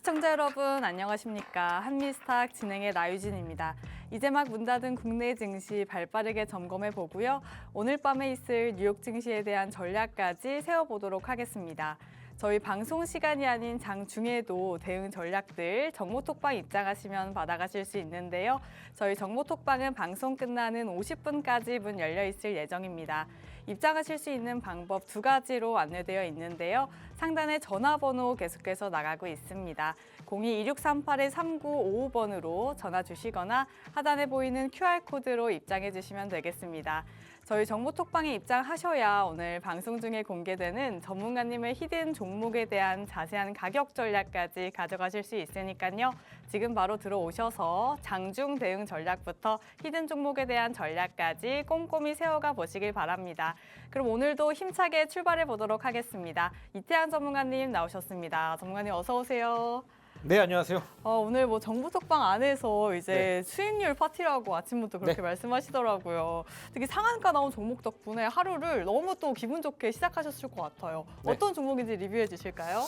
시청자 여러분 안녕하십니까. 한미스탁 진행의 나유진입니다. 이제 막 문 닫은 국내 증시 발빠르게 점검해 보고요. 오늘 밤에 있을 뉴욕 증시에 대한 전략까지 세워보도록 하겠습니다. 저희 방송 시간이 아닌 장중에도 대응 전략들 정보톡방 입장하시면 받아가실 수 있는데요. 저희 정보톡방은 방송 끝나는 50분까지 문 열려 있을 예정입니다. 입장하실 수 있는 방법 두 가지로 안내되어 있는데요. 상단에 전화번호 계속해서 나가고 있습니다. 02-2638-3955번으로 전화 주시거나 하단에 보이는 QR코드로 입장해 주시면 되겠습니다. 저희 정보톡방에 입장하셔야 오늘 방송 중에 공개되는 전문가님의 히든 종목에 대한 자세한 가격 전략까지 가져가실 수 있으니까요. 지금 바로 들어오셔서 장중 대응 전략부터 히든 종목에 대한 전략까지 꼼꼼히 세워가 보시길 바랍니다. 그럼 오늘도 힘차게 출발해 보도록 하겠습니다. 이태양 전문가님 나오셨습니다. 전문가님 어서 오세요. 네, 안녕하세요. 오늘 뭐 정보톡방 안에서 이제 수익률 파티라고 아침부터 그렇게 말씀하시더라고요. 특히 상한가 나온 종목 덕분에 하루를 너무 또 기분 좋게 시작하셨을 것 같아요. 어떤 종목인지 리뷰해 주실까요?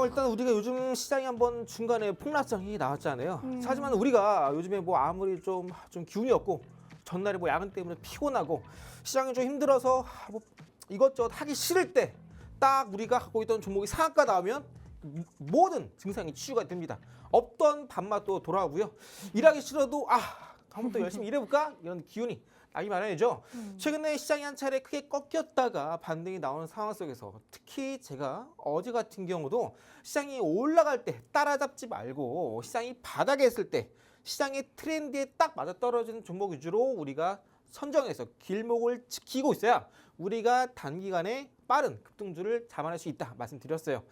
일단 우리가 요즘 시장이 한번 중간에 폭락장이 나왔잖아요. 하지만 우리가 요즘에 뭐 아무리 좀 기운이 없고 전날에 뭐 야근 때문에 피곤하고 시장이 좀 힘들어서 뭐 이것저것 하기 싫을 때 딱 우리가 갖고 있던 종목이 상한가 나오면 모든 증상이 치유가 됩니다. 없던 밥맛도 돌아오고요. 일하기 싫어도 한번 또 열심히 일해볼까? 이런 기운이 나기 마련이죠. 최근에 시장이 한 차례 크게 꺾였다가 반등이 나오는 상황 속에서 특히 제가 어제 같은 경우도 시장이 올라갈 때 따라잡지 말고 시장이 바닥에 있을 때 시장의 트렌드에 딱 맞아떨어지는 종목 위주로 우리가 선정해서 길목을 지키고 있어야 우리가 단기간에 빠른 급등주를 잡아낼 수 있다 말씀드렸어요.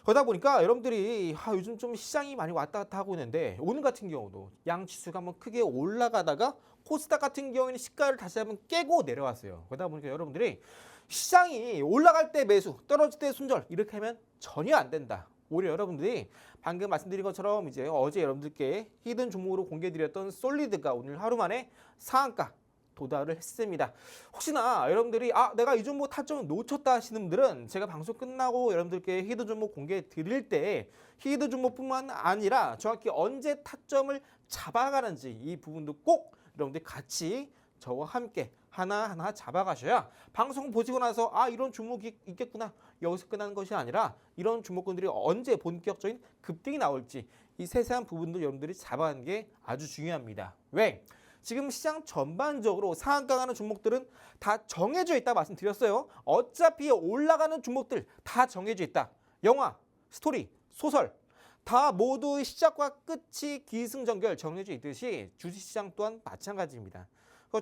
그러다 보니까 여러분들이 요즘 좀 시장이 많이 왔다 갔다 하고 있는데 오늘 같은 경우도 양지수가 한번 크게 올라가다가 코스닥 같은 경우에는 시가를 다시 한번 깨고 내려왔어요. 그러다 보니까 여러분들이 시장이 올라갈 때 매수, 떨어질 때 손절 이렇게 하면 전혀 안 된다. 오히려 여러분들이 방금 말씀드린 것처럼 이제 어제 여러분들께 히든 종목으로 공개드렸던 솔리드가 오늘 하루 만에 상한가 도달을 했습니다. 혹시나 여러분들이 내가 이 종목 타점을 놓쳤다 하시는 분들은 제가 방송 끝나고 여러분들께 히든 종목 공개 드릴 때 히든 종목뿐만 아니라 정확히 언제 타점을 잡아가는지 이 부분도 꼭 여러분들이 같이 저와 함께 하나하나 잡아가셔야 방송 보시고 나서 이런 종목이 있겠구나 여기서 끝나는 것이 아니라 이런 종목군들이 언제 본격적인 급등이 나올지 이 세세한 부분도 여러분들이 잡아가는 게 아주 중요합니다. 왜? 지금 시장 전반적으로 상한가 가는 종목들은 다 정해져 있다 말씀드렸어요. 어차피 올라가는 종목들 다 정해져 있다. 영화, 스토리, 소설 다 모두 시작과 끝이 기승전결 정해져 있듯이 주식시장 또한 마찬가지입니다.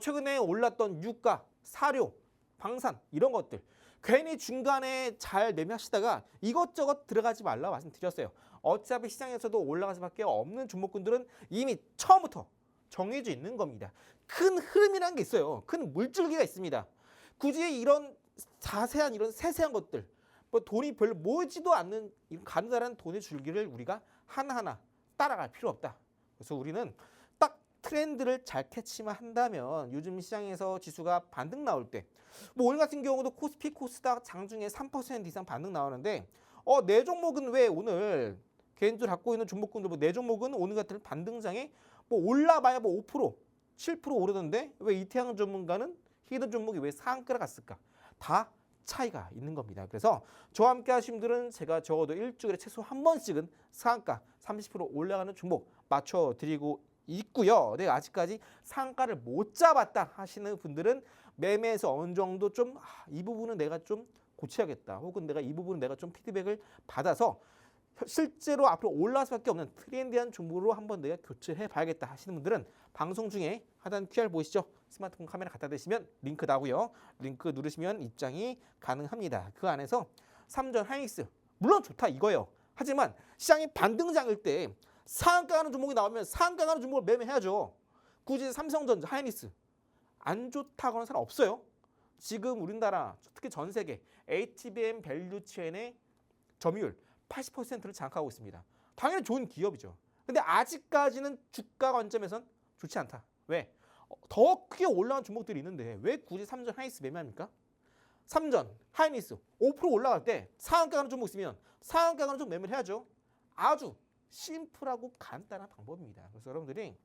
최근에 올랐던 유가, 사료, 방산 이런 것들 괜히 중간에 잘 매매하시다가 이것저것 들어가지 말라 말씀드렸어요. 어차피 시장에서도 올라갈 수밖에 없는 종목군들은 이미 처음부터 정해져 있는 겁니다. 큰 흐름이라는 게 있어요. 큰 물줄기가 있습니다. 굳이 이런 자세한 이런 세세한 것들 뭐 돈이 별로 모이지도 않는 이런 가느다란 돈의 줄기를 우리가 하나하나 따라갈 필요 없다. 그래서 우리는 딱 트렌드를 잘 캐치만 한다면 요즘 시장에서 지수가 반등 나올 때 뭐 오늘 같은 경우도 코스피 코스닥 장중에 3% 이상 반등 나오는데 내 종목은 왜 오늘 개인적으로 갖고 있는 종목군들 내 종목은 오늘 같은 반등장에 뭐 올라봐야 뭐 5%, 7% 오르던데 왜 이태양 전문가는 히든 종목이 왜 상한가를 갔을까? 다 차이가 있는 겁니다. 그래서 저와 함께 하신 분들은 제가 적어도 일주일에 최소 한 번씩은 상한가 30% 올라가는 종목 맞춰드리고 있고요. 내가 아직까지 상한가를 못 잡았다 하시는 분들은 매매에서 어느 정도 좀 이 부분은 내가 좀 고쳐야겠다. 혹은 내가 이 부분은 내가 좀 피드백을 받아서 실제로 앞으로 올라갈 수밖에 없는 트렌디한 종목으로 한번 내가 교체해 봐야겠다 하시는 분들은 방송 중에 하단 QR 보이시죠? 스마트폰 카메라 갖다 대시면 링크 나오고요. 링크 누르시면 입장이 가능합니다. 그 안에서 삼전 하이닉스 물론 좋다 이거예요. 하지만 시장이 반등장일 때 상한가 가는 종목이 나오면 상한가 가는 종목을 매매해야죠. 굳이 삼성전자, 하이닉스 안 좋다고 하는 사람 없어요. 지금 우리나라 특히 전 세계 HBM 밸류 체인의 점유율 80%를 장악하고 있습니다. 당연히 좋은 기업이죠. 근데 아직까지는 주가 관점에선 좋지 않다. 왜? 더 크게 올라간 종목들이 있는데 왜 굳이 삼전 하이닉스 매매합니까? 삼전, 하이닉스 5% 올라갈 때 상한가 가는 종목 있으면 상한가 가는 종목 매매를 해야죠. 아주 심플하고 간단한 방법입니다. 그래서 여러분들이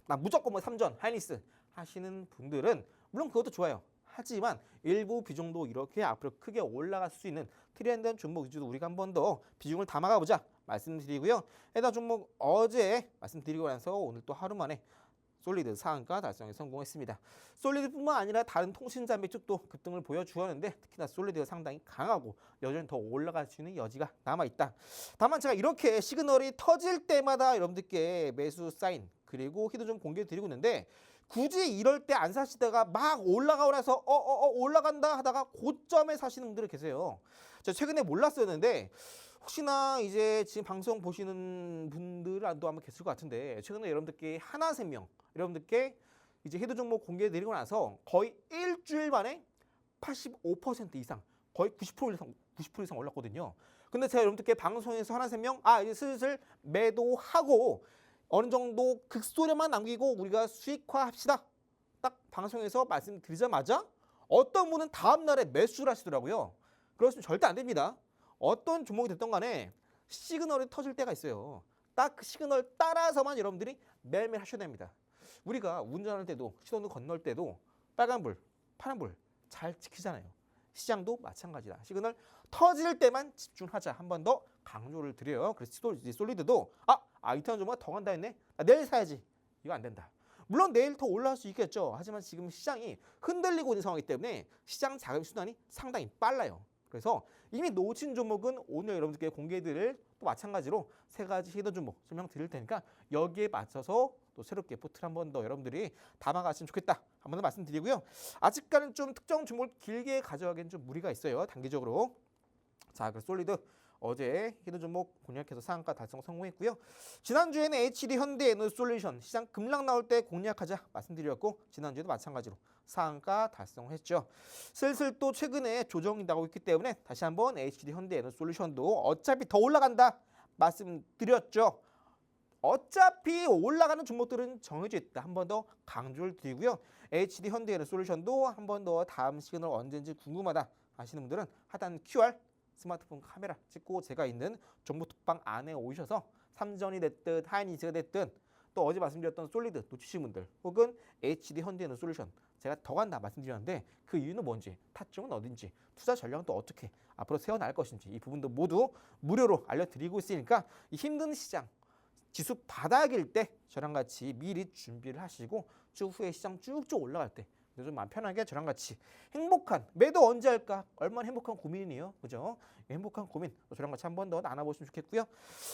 나 무조건 뭐 삼전, 하이닉스 하시는 분들은 물론 그것도 좋아요. 하지만 일부 비중도 이렇게 앞으로 크게 올라갈 수 있는 트렌드한 종목 위주로 우리가 한 번 더 비중을 담아가 보자 말씀드리고요. 해당 종목 어제 말씀드리고 나서 오늘 또 하루 만에 솔리드 상한가 달성에 성공했습니다. 솔리드뿐만 아니라 다른 통신장비 쪽도 급등을 보여주었는데 특히나 솔리드가 상당히 강하고 여전히 더 올라갈 수 있는 여지가 남아있다. 다만 제가 이렇게 시그널이 터질 때마다 여러분들께 매수 사인 그리고 히든 좀 공개해드리고 있는데 굳이 이럴 때 안 사시다가 막 올라가고 나서 올라간다 하다가 고점에 사시는 분들이 계세요. 제가 최근에 몰랐었는데 혹시나 이제 지금 방송 보시는 분들도 아마 계실 것 같은데 최근에 여러분들께 하나생명 여러분들께 이제 헤드 종목 공개해드리고 나서 거의 일주일 만에 85% 이상 거의 90% 이상 올랐거든요. 근데 제가 여러분들께 방송에서 하나생명 이제 슬슬 매도하고 어느 정도 극소량만 남기고 우리가 수익화합시다. 딱 방송에서 말씀드리자마자 어떤 분은 다음 날에 매수를 하시더라고요. 그러시면 절대 안 됩니다. 어떤 종목이 됐던 간에 시그널이 터질 때가 있어요. 딱 그 시그널 따라서만 여러분들이 매일매일 하셔야 됩니다. 우리가 운전할 때도 신호등 건널 때도 빨간불, 파란불 잘 지키잖아요. 시장도 마찬가지다. 시그널 터질 때만 집중하자. 한 번 더 강조를 드려요. 그래서 솔리드도 이태원 종목가 더 간다 했네. 내일 사야지. 이거 안 된다. 물론 내일 더 올라갈 수 있겠죠. 하지만 지금 시장이 흔들리고 있는 상황이기 때문에 시장 자금 순환이 상당히 빨라요. 그래서 이미 놓친 종목은 오늘 여러분들께 공개해드릴 또 마찬가지로 세 가지 히든 종목 설명드릴 테니까 여기에 맞춰서 또 새롭게 포트를 한 번 더 여러분들이 담아가시면 좋겠다. 한 번 더 말씀드리고요. 아직까지는 좀 특정 종목을 길게 가져가기엔 좀 무리가 있어요. 단기적으로. 자, 그래서 솔리드 어제 히든 종목 공략해서 상한가 달성 성공했고요. 지난주에는 HD 현대에너솔루션 시장 급락 나올 때 공략하자 말씀드렸고 지난주에도 마찬가지로 상한가 달성했죠. 슬슬 또 최근에 조정이 나오고 있기 때문에 다시 한번 HD 현대에너솔루션도 어차피 더 올라간다 말씀드렸죠. 어차피 올라가는 종목들은 정해져 있다. 한 번 더 강조를 드리고요. HD 현대에너솔루션도 한 번 더 다음 시그널 언제인지 궁금하다 하시는 분들은 하단 QR 스마트폰 카메라 찍고 제가 있는 정보톡방 안에 오셔서 삼전이 됐든 하이닉스가 됐든 또 어제 말씀드렸던 솔리드 놓치신 분들 혹은 HD 현대에너솔루션 제가 더 간다 말씀드렸는데 그 이유는 뭔지 타점은 어딘지 투자 전략은 또 어떻게 앞으로 세워나갈 것인지 이 부분도 모두 무료로 알려드리고 있으니까 이 힘든 시장 지수 바닥일 때 저랑 같이 미리 준비를 하시고 추후에 시장 쭉쭉 올라갈 때 좀 마음 편하게 저랑 같이 행복한 매도 언제 할까 얼마나 행복한 고민이에요. 그죠? 행복한 고민 저랑 같이 한 번 더 나눠보시면 좋겠고요.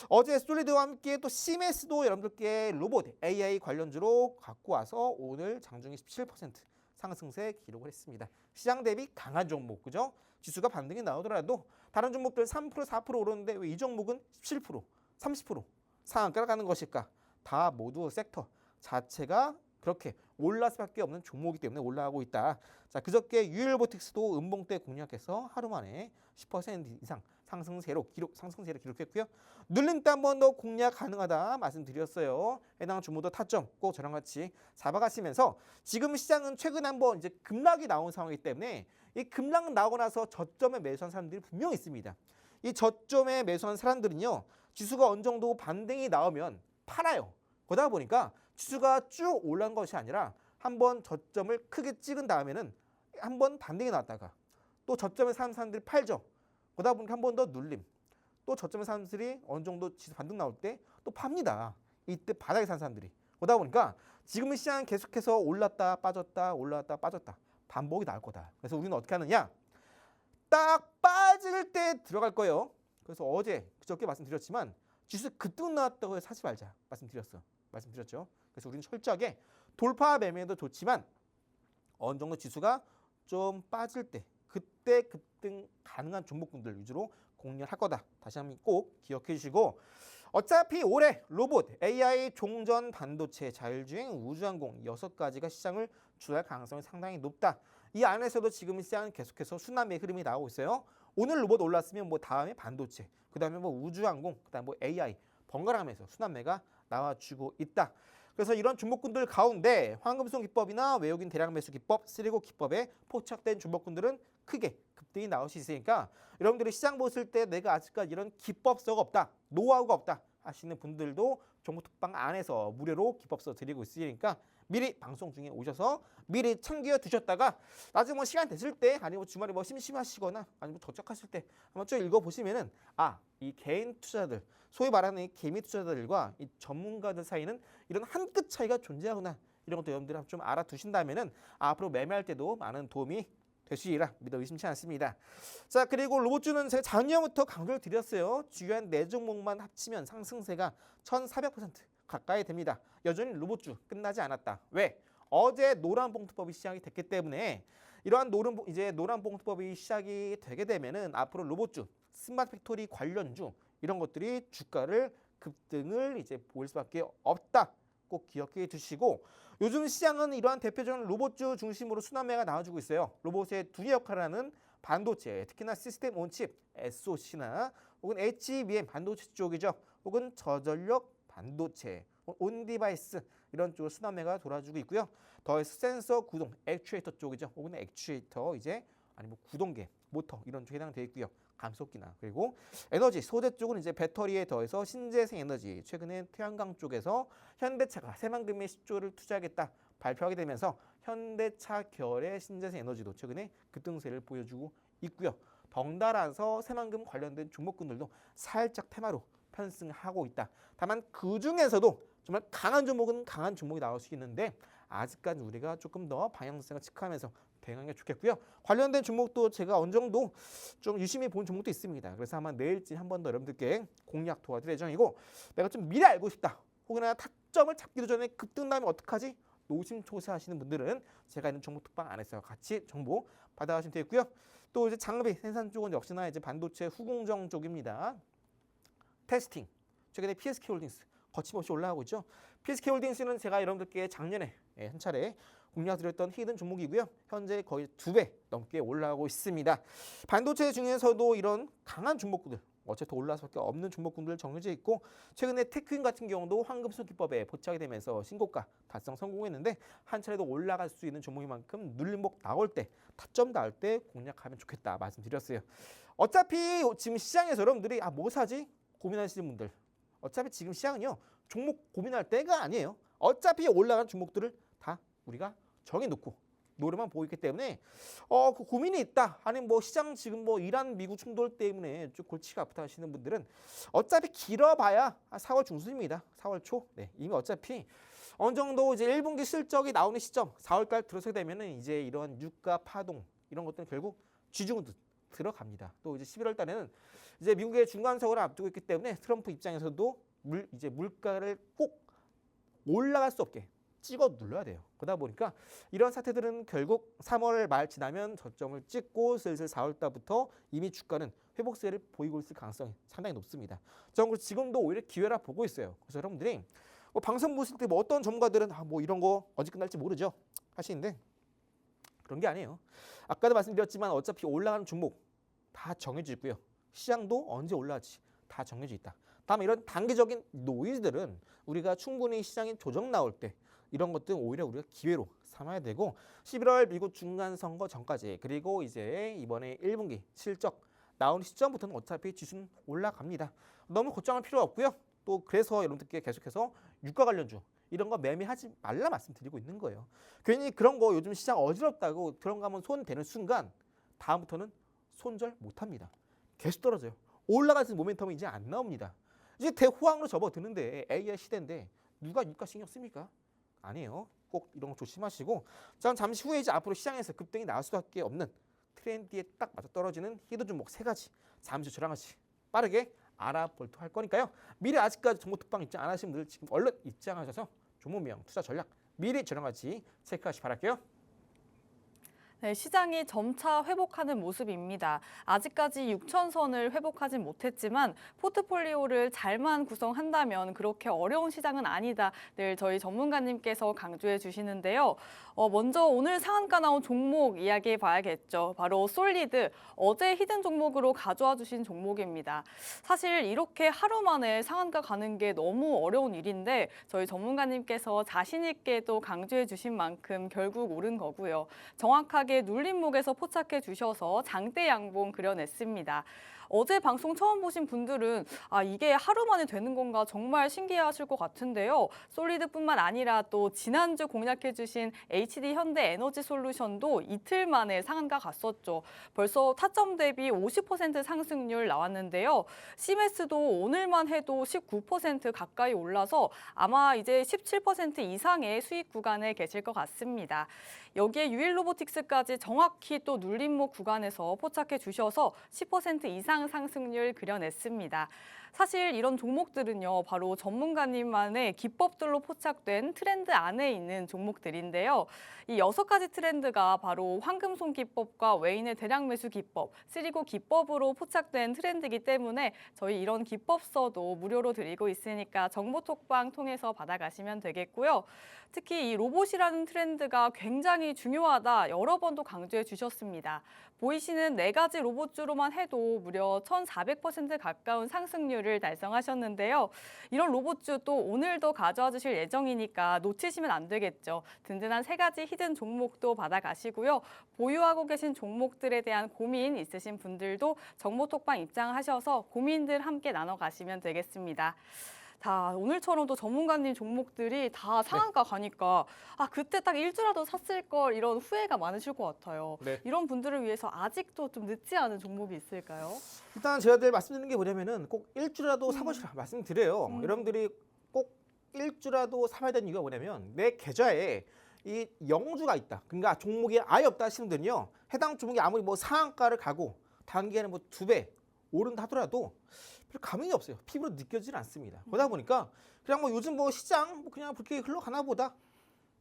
어제 솔리드와 함께 또 CMS도 여러분들께 로봇 AI 관련주로 갖고 와서 오늘 장중에 17% 상승세 기록을 했습니다. 시장 대비 강한 종목 그죠? 지수가 반등이 나오더라도 다른 종목들 3% 4% 오르는데 왜 이 종목은 17% 30% 상한가를 가는 것일까? 다 모두 섹터 자체가 그렇게 올라갈 수밖에 없는 종목이기 때문에 올라가고 있다. 자, 그저께 유일로보틱스도 음봉 때 공략해서 하루 만에 10% 이상 상승세로 기록했고요. 눌림 때 한 번 더 공략 가능하다 말씀드렸어요. 해당 종목도 타점 꼭 저랑 같이 잡아가시면서 지금 시장은 최근에 한번 이제 급락이 나온 상황이기 때문에 이 급락 나오고 나서 저점에 매수한 사람들이 분명히 있습니다. 이 저점에 매수한 사람들은요. 지수가 어느 정도 반등이 나오면 팔아요. 그러다 보니까 지수가 쭉 올라간 것이 아니라 한번 저점을 크게 찍은 다음에는 한번 반등이 나왔다가 또 저점에 사는 사람들이 팔죠. 그러다 보니까 한 번 더 눌림. 또 저점에 사는 사람들이 어느 정도 지수 반등 나올 때 또 팝니다. 이때 바닥에 산 사람들이. 그러다 보니까 지금 시장은 계속해서 올랐다 빠졌다 올랐다 빠졌다 반복이 나올 거다. 그래서 우리는 어떻게 하느냐? 딱 빠질 때 들어갈 거예요. 그래서 어제 그저께 말씀드렸지만 지수 급등 나왔다고 해서 사지 말자 말씀드렸죠. 그래서 우리는 철저하게 돌파 매매도 좋지만 어느 정도 지수가 좀 빠질 때 그때 급등 가능한 종목군들 위주로 공략할 거다. 다시 한번 꼭 기억해 주시고 어차피 올해 로봇, AI, 종전, 반도체, 자율주행, 우주항공 6가지가 시장을 주도할 가능성이 상당히 높다. 이 안에서도 지금 시장은 계속해서 순환매의 흐름이 나오고 있어요. 오늘 로봇 올랐으면 뭐 다음에 반도체, 그 다음에 뭐 우주항공, 그 다음에 뭐 AI 번갈아가면서 순환매가 나와주고 있다. 그래서 이런 종목군들 가운데 황금송 기법이나 외국인 대량 매수 기법, 쓰리고 기법에 포착된 종목군들은 크게 급등이 나올 수 있으니까 여러분들이 시장 보실 때 내가 아직까지 이런 기법서가 없다, 노하우가 없다 하시는 분들도 정보톡방 안에서 무료로 기법서 드리고 있으니까 미리 방송 중에 오셔서 미리 챙겨 두셨다가 나중에 뭐 시간 되실 때 아니면 뭐 주말에 뭐 심심하시거나 아니면 저축하실 때 한번 쭉 읽어보시면은 이 개인 투자들 소위 말하는 이 개미 투자자들과 이 전문가들 사이는 이런 한 끗 차이가 존재하구나 이런 것도 여러분들이 좀 알아두신다면은 앞으로 매매할 때도 많은 도움이 되시리라 믿어 의심치 않습니다. 자, 그리고 로봇주는 제가 작년부터 강조를 드렸어요. 주요한 4종목만 합치면 상승세가 1,400% 가까이 됩니다. 여전히 로봇주 끝나지 않았다. 왜? 어제 노란봉투법이 시작이 됐기 때문에 이러한 노란봉투법이 시작이 되게 되면은 앞으로 로봇주, 스마트 팩토리 관련주 이런 것들이 주가를 급등을 이제 보일 수밖에 없다. 꼭 기억해 두시고 요즘 시장은 이러한 대표적인 로봇주 중심으로 순환매가 나와주고 있어요. 로봇의 두 역할을 하는 반도체, 특히나 시스템 온칩, SOC나 혹은 HBM 반도체 쪽이죠. 혹은 저전력 반도체, 온디바이스 이런 쪽으로 순환매가 돌아주고 있고요. 더해서 센서, 구동, 액추에이터 쪽이죠. 혹은 액추에이터 아니면 구동계, 모터 이런 쪽에 해당되어 있고요. 감속기나 그리고 에너지 소재 쪽은 이제 배터리에 더해서 신재생 에너지 최근에 태양광 쪽에서 현대차가 새만금의 10조를 투자하겠다 발표하게 되면서 현대차 결의 신재생 에너지도 최근에 급등세를 보여주고 있고요. 덩달아서 새만금 관련된 종목군들도 살짝 테마로 편승하고 있다. 다만 그 중에서도 정말 강한 종목은 강한 종목이 나올 수 있는데 아직까지 우리가 조금 더 방향성을 체크하면서 대응하는 게 좋겠고요. 관련된 종목도 제가 어느 정도 좀 유심히 본 종목도 있습니다. 그래서 아마 내일쯤 한 번 더 여러분들께 공략 도와드릴 예정이고 내가 좀 미리 알고 싶다. 혹은 타점을 잡기도 전에 급등 나면 어떡하지? 노심초사하시는 분들은 제가 있는 정보 특방 안에서 같이 정보 받아가시면 되겠고요. 또 이제 장비 생산 쪽은 역시나 이제 반도체 후공정 쪽입니다. 테스팅 최근에 PSK홀딩스 거침없이 올라가고 있죠. PSK홀딩스는 제가 여러분들께 작년에 한 차례 공략드렸던 히든 종목이고요. 현재 거의 2배 넘게 올라가고 있습니다. 반도체 중에서도 이런 강한 종목군들 어쨌든 올라갈 수밖에 없는 종목군들 정해져 있고 최근에 테크윈 같은 경우도 황금수 기법에 포착이 되면서 신고가 달성 성공했는데 한 차례도 올라갈 수 있는 종목인 만큼 눌림목 나올 때 타점 나올 때 공략하면 좋겠다 말씀드렸어요. 어차피 지금 시장에서 여러분들이 뭐 사지? 고민하시는 분들 어차피 지금 시장은요 종목 고민할 때가 아니에요. 어차피 올라간 종목들을 다 우리가 정해놓고 노래만 보고 있기 때문에 그 고민이 있다 아니면 뭐 시장 지금 뭐 이란 미국 충돌 때문에 좀 골치가 아프다 하시는 분들은 어차피 길어봐야 4월 중순입니다. 4월 초 이미 어차피 어느 정도 이제 1분기 실적이 나오는 시점 4월달 들어서게 되면은 이제 이런 유가 파동 이런 것들은 결국 쥐중으로 들어갑니다. 또 이제 11월 달에는 이제 미국의 중간선거를 앞두고 있기 때문에 트럼프 입장에서도 물가를 꼭 올라갈 수 없게 찍어 눌러야 돼요. 그러다 보니까 이런 사태들은 결국 3월 말 지나면 저점을 찍고 슬슬 4월 달부터 이미 주가는 회복세를 보이고 있을 가능성이 상당히 높습니다. 저는 그래서 지금도 오히려 기회라 보고 있어요. 그래서 여러분들이 방송 보실 때 어떤 전문가들은 뭐 이런 거 언제 끝날지 모르죠 하시는데 그런 게 아니에요. 아까도 말씀드렸지만 어차피 올라가는 종목 다 정해져 있고요. 시장도 언제 올라갈지 다 정해져 있다. 다만 이런 단기적인 노이즈들은 우리가 충분히 시장에 조정 나올 때 이런 것들은 오히려 우리가 기회로 삼아야 되고 11월 미국 중간선거 전까지 그리고 이제 이번에 1분기 실적 나오는 시점부터는 어차피 지수는 올라갑니다. 너무 걱정할 필요 없고요. 또 그래서 여러분들께 계속해서 유가 관련주 이런 거 매매하지 말라 말씀드리고 있는 거예요. 괜히 그런 거 요즘 시장 어지럽다고 들어가면 손 대는 순간 다음부터는 손절 못합니다. 계속 떨어져요. 올라갈 수 있는 모멘텀이 이제 안 나옵니다. 이제 대호황으로 접어드는데 AI 시대인데 누가 유가 신경 씁니까? 아니에요. 꼭 이런 거 조심하시고 자, 잠시 후에 이제 앞으로 시장에서 급등이 나올 수밖에 없는 트렌드에 딱 맞아 떨어지는 히든 종목 3가지 잠시 저랑 같이 빠르게 알아보도록 할 거니까요. 미리 아직까지 정보 특방 입장 안 하신 분들 지금 얼른 입장하셔서 종목명 투자 전략 미리 저랑 같이 체크하시기 바랄게요. 네, 시장이 점차 회복하는 모습입니다. 아직까지 6천선을 회복하진 못했지만 포트폴리오를 잘만 구성한다면 그렇게 어려운 시장은 아니다. 늘 저희 전문가님께서 강조해 주시는데요. 먼저 오늘 상한가 나온 종목 이야기해 봐야겠죠. 바로 솔리드, 어제 히든 종목으로 가져와 주신 종목입니다. 사실 이렇게 하루 만에 상한가 가는 게 너무 어려운 일인데 저희 전문가님께서 자신 있게 또 강조해 주신 만큼 결국 오른 거고요. 정확하게 눌림목에서 포착해 주셔서 장대 양봉 그려냈습니다. 어제 방송 처음 보신 분들은 이게 하루 만에 되는 건가 정말 신기해하실 것 같은데요. 솔리드뿐만 아니라 또 지난주 공략해주신 HD 현대 에너지 솔루션도 이틀 만에 상한가 갔었죠. 벌써 타점 대비 50% 상승률 나왔는데요. 시메스도 오늘만 해도 19% 가까이 올라서 아마 이제 17% 이상의 수익 구간에 계실 것 같습니다. 여기에 유일로보틱스까지 정확히 또 눌림목 구간에서 포착해 주셔서 10% 이상 상승률 그려냈습니다. 사실 이런 종목들은요, 바로 전문가님만의 기법들로 포착된 트렌드 안에 있는 종목들인데요. 이 6가지 트렌드가 바로 황금손 기법과 웨인의 대량 매수 기법, 쓰리고 기법으로 포착된 트렌드이기 때문에 저희 이런 기법서도 무료로 드리고 있으니까 정보톡방 통해서 받아가시면 되겠고요. 특히 이 로봇이라는 트렌드가 굉장히 중요하다 여러 번도 강조해 주셨습니다. 보이시는 4가지 로봇주로만 해도 무려 1,400% 가까운 상승률을 달성하셨는데요. 이런 로봇주 또 오늘도 가져와 주실 예정이니까 놓치시면 안 되겠죠. 든든한 3가지 히든 종목도 받아가시고요. 보유하고 계신 종목들에 대한 고민 있으신 분들도 정보톡방 입장하셔서 고민들 함께 나눠가시면 되겠습니다. 자, 오늘처럼 또 전문가님 종목들이 다 상한가 가니까 그때 딱 일주라도 샀을 걸 이런 후회가 많으실 것 같아요. 네. 이런 분들을 위해서 아직도 좀 늦지 않은 종목이 있을까요? 일단 제가 늘 말씀드리는 게 뭐냐면은 꼭 일주라도 사보시라 말씀드려요. 여러분들이 꼭 일주라도 사봐야 되는 이유가 뭐냐면 내 계좌에 이 영주가 있다. 그러니까 종목이 아예 없다 하시는 분은요. 해당 종목이 아무리 뭐 상한가를 가고 단기에는 뭐 2배 오른다 하더라도 별 감흥이 없어요. 피부로 느껴지질 않습니다. 그러다 보니까 그냥 뭐 요즘 뭐 시장 뭐 그냥 그렇게 흘러가나 보다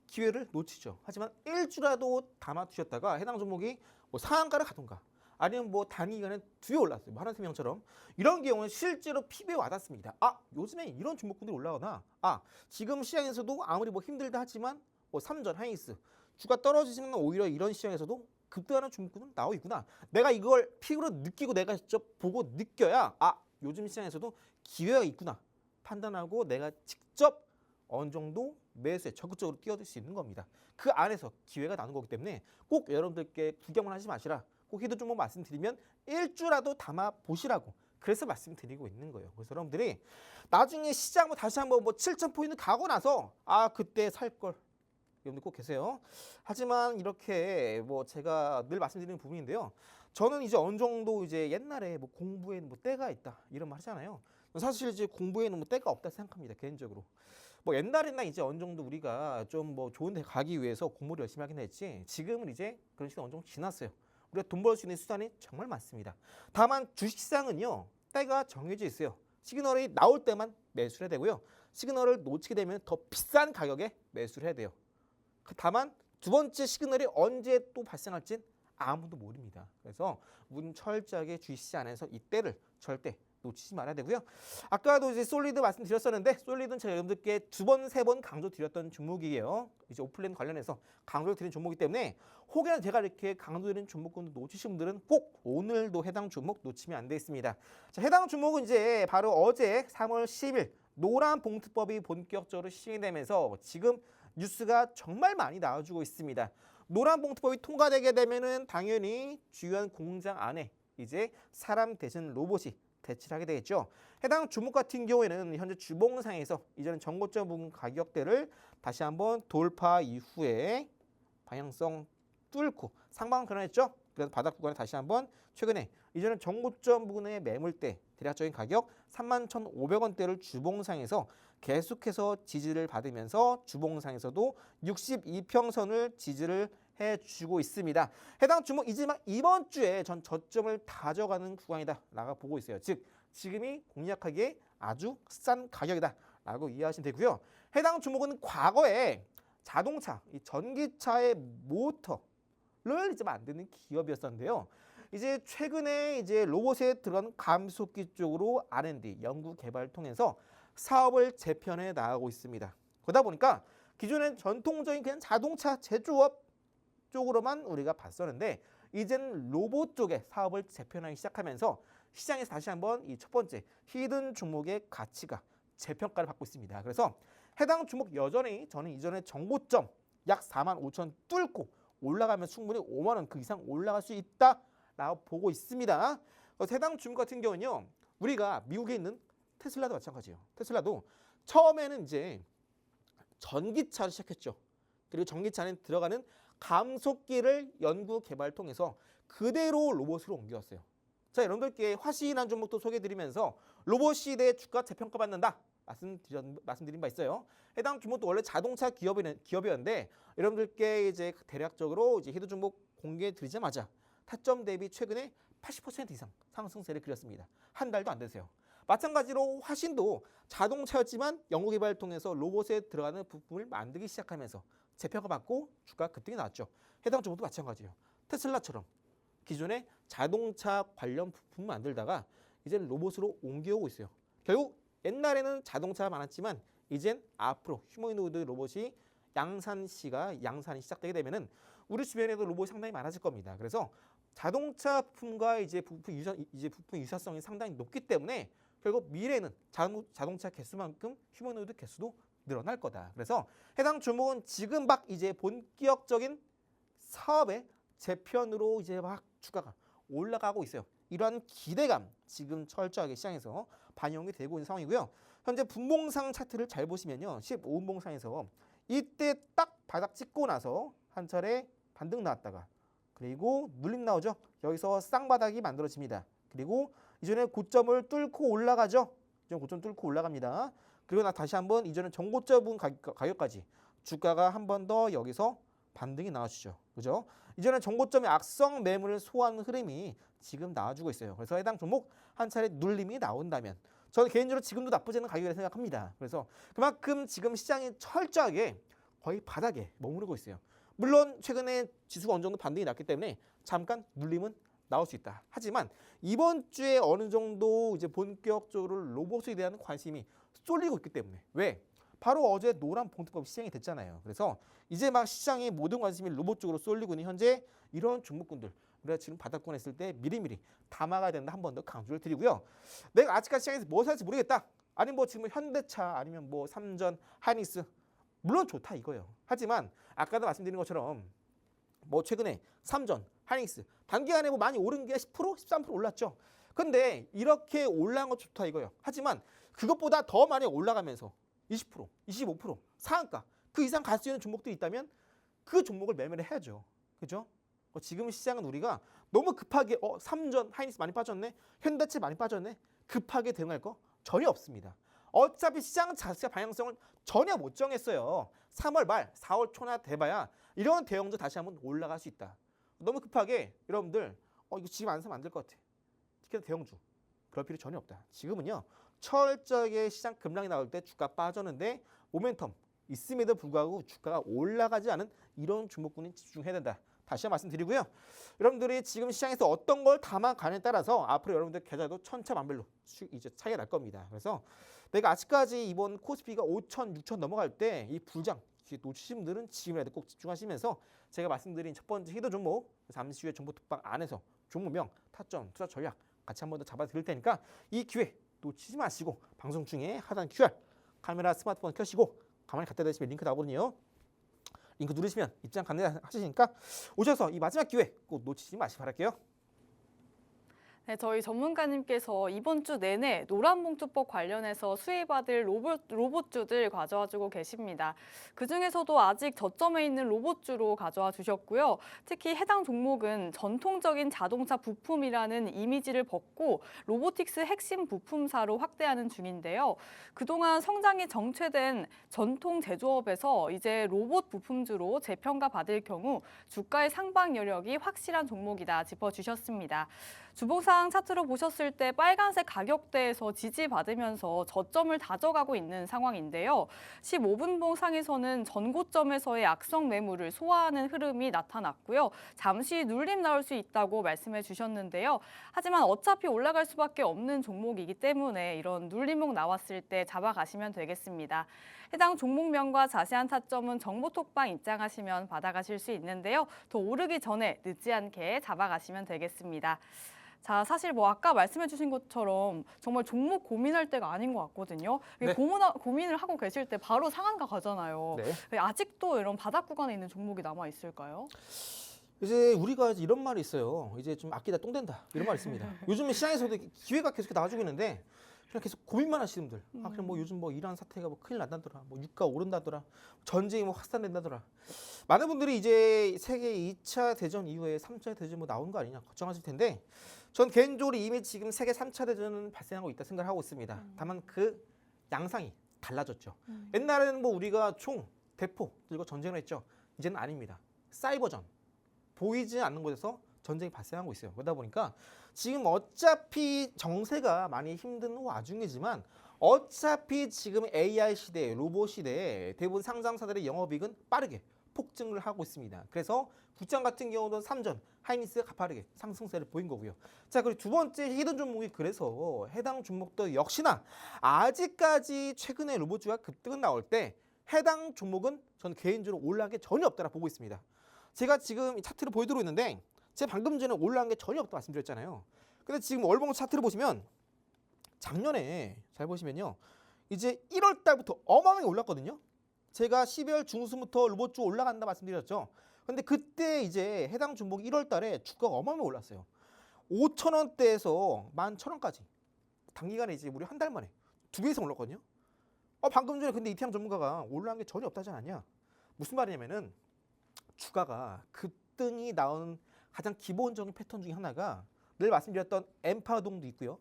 기회를 놓치죠. 하지만 일주라도 담아두셨다가 해당 종목이 뭐 상한가를 가던가 아니면 뭐 단기간에 2배 올랐어요. 뭐 하나생명처럼 이런 경우는 실제로 피부에 와닿습니다. 요즘에 이런 종목군들이 올라오나? 지금 시장에서도 아무리 뭐 힘들다 하지만 뭐 삼전, 하이닉스 주가 떨어지지만 오히려 이런 시장에서도 급등하는 종목군은 나오고 있구나. 내가 이걸 피부로 느끼고 내가 직접 보고 느껴야 요즘 시장에서도 기회가 있구나 판단하고 내가 직접 어느 정도 매수에 적극적으로 뛰어들 수 있는 겁니다. 그 안에서 기회가 나는 거기 때문에 꼭 여러분들께 구경만 하지 마시라. 꼭 히든 종목 말씀드리면 일주라도 담아 보시라고 그래서 말씀드리고 있는 거예요. 그래서 여러분들이 나중에 시장 다시 한번 뭐 7,000포인트 가고 나서 그때 살 걸 여러분들 꼭 계세요. 하지만 이렇게 뭐 제가 늘 말씀드리는 부분인데요. 저는 이제 어느 정도 이제 옛날에 뭐 공부에는 뭐 때가 있다 이런 말 하잖아요. 사실 이제 공부에는 뭐 때가 없다 생각합니다. 개인적으로. 뭐 옛날에나 이제 어느 정도 우리가 좀 뭐 좋은 데 가기 위해서 공부를 열심히 하긴 했지 지금은 이제 그런 시간 어느 정도 지났어요. 우리가 돈 벌 수 있는 수단이 정말 많습니다. 다만 주식시장은요. 때가 정해져 있어요. 시그널이 나올 때만 매수를 해야 되고요. 시그널을 놓치게 되면 더 비싼 가격에 매수를 해야 돼요. 다만 두 번째 시그널이 언제 또 발생할진 아무도 모릅니다. 그래서 문 철저하게 주시지 않아서 이때를 절대 놓치지 말아야 되고요. 아까도 이제 솔리드 말씀드렸었는데 솔리드는 제가 여러분들께 2번, 3번 강조드렸던 종목이에요. 이제 오플랜 관련해서 강조를 드린 종목이기 때문에 혹여나 제가 이렇게 강조드린 종목군을 놓치신 분들은 꼭 오늘도 해당 종목 놓치면 안 되겠습니다. 자, 해당 종목은 이제 바로 어제 3월 10일 노란 봉투법이 본격적으로 시행되면서 지금 뉴스가 정말 많이 나와주고 있습니다. 노란 봉투법이 통과되게 되면은 당연히 주요한 공장 안에 이제 사람 대신 로봇이 대치를 하게 되겠죠. 해당 종목 같은 경우에는 현재 주봉상에서 이전에 전고점 부분 가격대를 다시 한번 돌파 이후에 방향성 뚫고 상방 변화했죠. 그래서 바닥 구간에 다시 한번 최근에 이전에 전고점 부분의 매물대 대략적인 가격 31,500원대를 주봉상에서 계속해서 지지를 받으면서 주봉상에서도 62평선을 지지를 해주고 있습니다. 해당 종목 이번 주에 전 저점을 다져가는 구간이다 라고 보고 있어요. 즉 지금이 공략하기에 아주 싼 가격이다 라고 이해하시면 되고요. 해당 종목은 과거에 자동차, 이 전기차의 모터를 이제 만드는 기업이었었는데요. 이제 최근에 이제 로봇에 들어간 감속기 쪽으로 R&D 연구 개발을 통해서 사업을 재편해 나가고 있습니다. 그러다 보니까 기존엔 전통적인 그냥 자동차 제조업 쪽으로만 우리가 봤었는데 이제는 로봇 쪽에 사업을 재편하기 시작하면서 시장에서 다시 한번 이 첫 번째 히든 종목의 가치가 재평가를 받고 있습니다. 그래서 해당 종목 여전히 저는 이전에 정고점 약 45,000 뚫고 올라가면 충분히 5만 원 그 이상 올라갈 수 있다라고 보고 있습니다. 해당 종목 같은 경우는요. 우리가 미국에 있는 테슬라도 마찬가지예요. 테슬라도 처음에는 이제 전기차를 시작했죠. 그리고 전기차는 들어가는 감속기를 연구 개발 통해서 그대로 로봇으로 옮겨왔어요. 자, 여러분들께 화신한 종목도 소개해드리면서 로봇 시대의 주가 재평가받는다 말씀드린 바 있어요. 해당 종목도 원래 자동차 기업이었는데 여러분들께 이제 대략적으로 이제 해당 종목 공개해드리자마자 타점 대비 최근에 80% 이상 상승세를 그렸습니다. 한 달도 안 되세요. 마찬가지로 화신도 자동차였지만 연구 개발을 통해서 로봇에 들어가는 부품을 만들기 시작하면서 재평가받고 주가 급등이 나왔죠. 해당 종목도 마찬가지예요. 테슬라처럼 기존에 자동차 관련 부품 만들다가 이제 로봇으로 옮겨오고 있어요. 결국 옛날에는 자동차가 많았지만 이젠 앞으로 휴머노이드 로봇이 양산이 시작되게 되면은 우리 주변에도 로봇이 상당히 많아질 겁니다. 그래서 자동차 부품과 이제 부품 유사성이 상당히 높기 때문에 결국 미래에는 자동차 개수만큼 휴머노이드 개수도 늘어날 거다. 그래서 해당 종목은 지금 막 이제 본격적인 사업의 재편으로 이제 막 주가가 올라가고 있어요. 이러한 기대감 지금 철저하게 시장에서 반영이 되고 있는 상황이고요. 현재 분봉상 차트를 잘 보시면요. 15분봉상에서 이때 딱 바닥 찍고 나서 한 차례 반등 나왔다가 그리고 눌림 나오죠. 여기서 쌍바닥이 만들어집니다. 그리고 이전에 고점을 뚫고 올라가죠. 이전 고점 뚫고 올라갑니다. 그리고 다시 한번 이전에 정고점은 가격까지 주가가 한 번 더 여기서 반등이 나와주죠. 그죠? 이전에 정고점의 악성 매물을 소화하는 흐름이 지금 나와주고 있어요. 그래서 해당 종목 한 차례 눌림이 나온다면 저는 개인적으로 지금도 나쁘지 않은 가격이라고 생각합니다. 그래서 그만큼 지금 시장이 철저하게 거의 바닥에 머무르고 있어요. 물론 최근에 지수가 어느 정도 반등이 났기 때문에 잠깐 눌림은 나올 수 있다. 하지만 이번 주에 어느 정도 이제 본격적으로 로봇에 대한 관심이 쏠리고 있기 때문에 왜? 바로 어제 노란 봉투법 시행이 됐잖아요. 그래서 이제 막 시장의 모든 관심이 로봇 쪽으로 쏠리고 있는 현재 이런 종목군들 우리가 지금 바닥권에 있을 때 미리미리 담아가야 된다 한 번 더 강조를 드리고요. 내가 아직까지 시장에서 뭐 살지 모르겠다. 아니면 뭐 지금 현대차 아니면 뭐 삼전, 하이닉스 물론 좋다 이거예요. 하지만 아까도 말씀드린 것처럼 뭐 최근에 삼전, 하이닉스 단기간에 뭐 많이 오른 게 10%, 13% 올랐죠. 근데 이렇게 올라간 거 좋다 이거예요. 하지만 그것보다 더 많이 올라가면서 20%, 25% 상한가 그 이상 갈 수 있는 종목들이 있다면 그 종목을 매매를 해야죠. 그죠? 지금 시장은 우리가 너무 급하게 삼전, 하이닉스 많이 빠졌네, 현대차 많이 빠졌네 급하게 대응할 거 전혀 없습니다. 어차피 시장 자체의 방향성을 전혀 못 정했어요. 3월 말, 4월 초나 돼봐야 이런 대형도 다시 한번 올라갈 수 있다. 너무 급하게 여러분들 이거 지금 안 사면 안 될 것 같아. 특히나 대형주. 그럴 필요 전혀 없다. 지금은요. 철저하게 시장 급락이 나올 때 주가 빠졌는데 모멘텀 있음에도 불구하고 주가가 올라가지 않은 이런 종목군에 집중해야 된다. 다시 한번 말씀드리고요. 여러분들이 지금 시장에서 어떤 걸 담아가냐에 따라서 앞으로 여러분들 계좌도 천차만별로 이제 차이가 날 겁니다. 그래서 내가 아직까지 이번 코스피가 5천, 6천 넘어갈 때 이 불장 놓치신 분들은 지금이라도 꼭 집중하시면서 제가 말씀드린 첫 번째 히든 종목 잠시 후에 정보 톡방 안에서 종목명, 타점, 투자 전략 같이 한 번 더 잡아 드릴 테니까 이 기회 놓치지 마시고 방송 중에 하단 QR 카메라 스마트폰 켜시고 가만히 갖다 대시면 링크 나오거든요. 링크 누르시면 입장 가능하시니까 오셔서 이 마지막 기회 꼭 놓치지 마시기 바랄게요. 네, 저희 전문가님께서 이번 주 내내 노란봉투법 관련해서 수혜받을 로봇주들 가져와주고 계십니다. 그중에서도 아직 저점에 있는 로봇주로 가져와 주셨고요. 특히 해당 종목은 전통적인 자동차 부품이라는 이미지를 벗고 로보틱스 핵심 부품사로 확대하는 중인데요. 그동안 성장이 정체된 전통 제조업에서 이제 로봇 부품주로 재평가 받을 경우 주가의 상방 여력이 확실한 종목이다 짚어주셨습니다. 주봉상 차트로 보셨을 때 빨간색 가격대에서 지지받으면서 저점을 다져가고 있는 상황인데요. 15분봉 상에서는 전고점에서의 악성 매물을 소화하는 흐름이 나타났고요. 잠시 눌림 나올 수 있다고 말씀해 주셨는데요. 하지만 어차피 올라갈 수밖에 없는 종목이기 때문에 이런 눌림목 나왔을 때 잡아가시면 되겠습니다. 해당 종목명과 자세한 타점은 정보톡방 입장하시면 받아가실 수 있는데요. 더 오르기 전에 늦지 않게 잡아가시면 되겠습니다. 자, 사실 뭐 아까 말씀해 주신 것처럼 정말 종목 고민할 때가 아닌 것 같거든요. 네. 고민을 하고 계실 때 바로 상한가 가잖아요. 네. 아직도 이런 바닥 구간에 있는 종목이 남아 있을까요? 이제 우리가 이제 이런 말이 있어요. 이제 좀 아끼다 똥 된다 이런 말이 있습니다. 요즘 시장에서도 기회가 계속 나와주고 있는데 그냥 계속 고민만 하시는 분들. 아 그냥 뭐 요즘 뭐 이란 사태가 뭐 큰일 난다더라. 뭐 유가 오른다더라. 전쟁이 뭐 확산된다더라. 많은 분들이 이제 세계 2차 대전 이후에 3차 대전 뭐 나오는 거 아니냐 걱정하실 텐데 전 개인적으로 이미 지금 세계 3차 대전은 발생하고 있다 생각하고 있습니다. 다만 그 양상이 달라졌죠. 옛날에는 뭐 우리가 총, 대포 들고 전쟁을 했죠. 이제는 아닙니다. 사이버전. 보이지 않는 곳에서 전쟁이 발생하고 있어요. 그러다 보니까 지금 어차피 정세가 많이 힘든 와중이지만 어차피 지금 AI 시대, 로봇 시대에 대부분 상장사들의 영업이익은 빠르게 폭증을 하고 있습니다. 그래서 국장 같은 경우는 3전, 하이닉스가 가파르게 상승세를 보인 거고요. 자, 그리고 두 번째 히든 종목이 그래서 해당 종목도 역시나 아직까지 최근에 로봇주가 급등은 나올 때 해당 종목은 저는 개인적으로 올라간 게 전혀 없다라 보고 있습니다. 제가 지금 이 차트를 보여드리고 있는데 제가 방금 전에 올라간 게 전혀 없다고 말씀드렸잖아요. 근데 지금 월봉 차트를 보시면 작년에 잘 보시면요. 이제 1월 달부터 어마어마하게 올랐거든요. 제가 12월 중순부터 로봇주 올라간다 말씀드렸죠. 근데 그때 이제 해당 종목이 1월 달에 주가가 어마어마하게 올랐어요. 5,000원대에서 11,000원까지. 단기간에 이제 무려 한 달 만에 2배 이상 올랐거든요. 방금 전에 근데 이태양 전문가가 올라간 게 전혀 없다지 않았냐. 무슨 말이냐면은 주가가 급등이 나오는 가장 기본적인 패턴 중에 하나가 늘 말씀드렸던 엠파동도 있고요.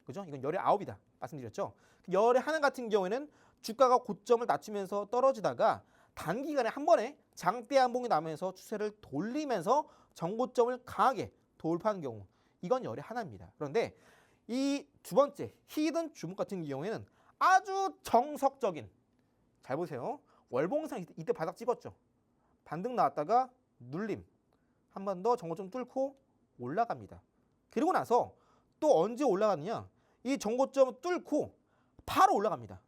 그죠? 이건 열의 9이다 말씀드렸죠. 열의 하나 같은 경우에는 주가가 고점을 낮추면서 떨어지다가 단기간에 한 번에 장대 한봉이 나면서 추세를 돌리면서 정고점을 강하게 돌파하는 경우 이건 열의 하나입니다. 그런데 이 두 번째 히든 주목 같은 경우에는 아주 정석적인 잘 보세요. 월봉상 이때 바닥 찍었죠. 반등 나왔다가 눌림 한 번 더 정고점 뚫고 올라갑니다. 그리고 나서 또 언제 올라가느냐 이 정고점 뚫고 바로 올라갑니다.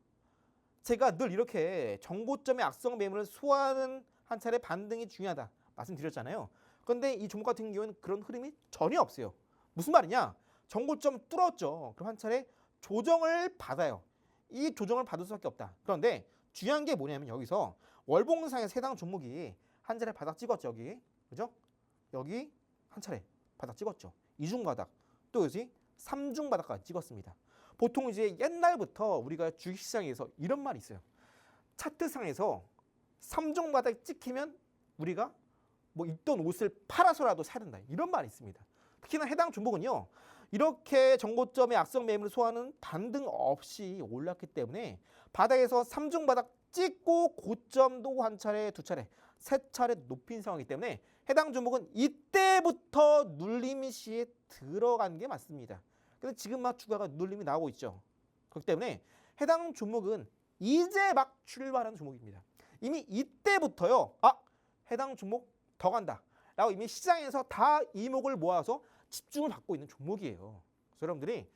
제가 늘 이렇게 정고점의 악성 매물을 소화하는 한 차례 반등이 중요하다 말씀드렸잖아요. 그런데 이 종목 같은 경우에는 그런 흐름이 전혀 없어요. 무슨 말이냐 정고점 뚫었죠. 그럼 한 차례 조정을 받아요. 이 조정을 받을 수밖에 없다. 그런데 중요한 게 뭐냐면 여기서 월봉상의 해당 종목이 한 차례 바닥 찍었죠. 여기 그죠? 여기 한 차례 바닥 찍었죠. 이중 바닥 또 여기 3중 바닥까지 찍었습니다. 보통 이제 옛날부터 우리가 주식시장에서 이런 말이 있어요. 차트상에서 3중 바닥 찍히면 우리가 뭐 입던 옷을 팔아서라도 사야 된다. 이런 말이 있습니다. 특히나 해당 종목은요. 이렇게 정고점의 악성 매물을 소화하는 반등 없이 올랐기 때문에 바닥에서 3중 바닥 찍고 고점도 한 차례, 두 차례, 세 차례 높인 상황이기 때문에 해당 종목은 이때부터 눌림 시에 들어간 게 맞습니다. 근데 지금 막 주가가 눌림이 나오고 있죠. 그렇기 때문에 해당 종목은 이제 막 출발하는 종목입니다. 이미 이때부터요. 해당 종목 더 간다. 라고 이미 시장에서 다 이목을 모아서 집중을 받고 있는 종목이에요. 그래서 여러분들이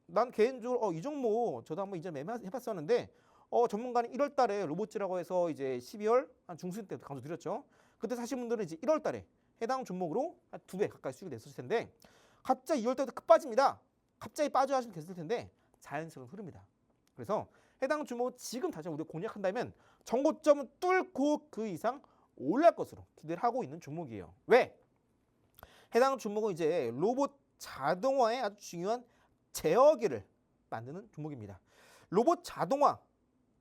난 개인적으로 이 종목 저도 한번 이전에 해봤었는데 전문가는 1월 달에 로봇지라고 해서 이제 12월 한 중순 때 강조드렸죠. 그때 사신 분들은 이제 1월 달에 해당 종목으로 한 2배 가까이 수익이 냈을 텐데 갑자기 2월 달부터 급 빠집니다. 갑자기 빠져 하시면 됐을 텐데 자연스러운 흐름이다. 그래서 해당 종목 지금 다시 우리가 공략한다면 정고점을 뚫고 그 이상 올라갈 것으로 기대를 하고 있는 종목이에요. 왜? 해당 종목은 이제 로봇 자동화의 아주 중요한 제어기를 만드는 종목입니다. 로봇 자동화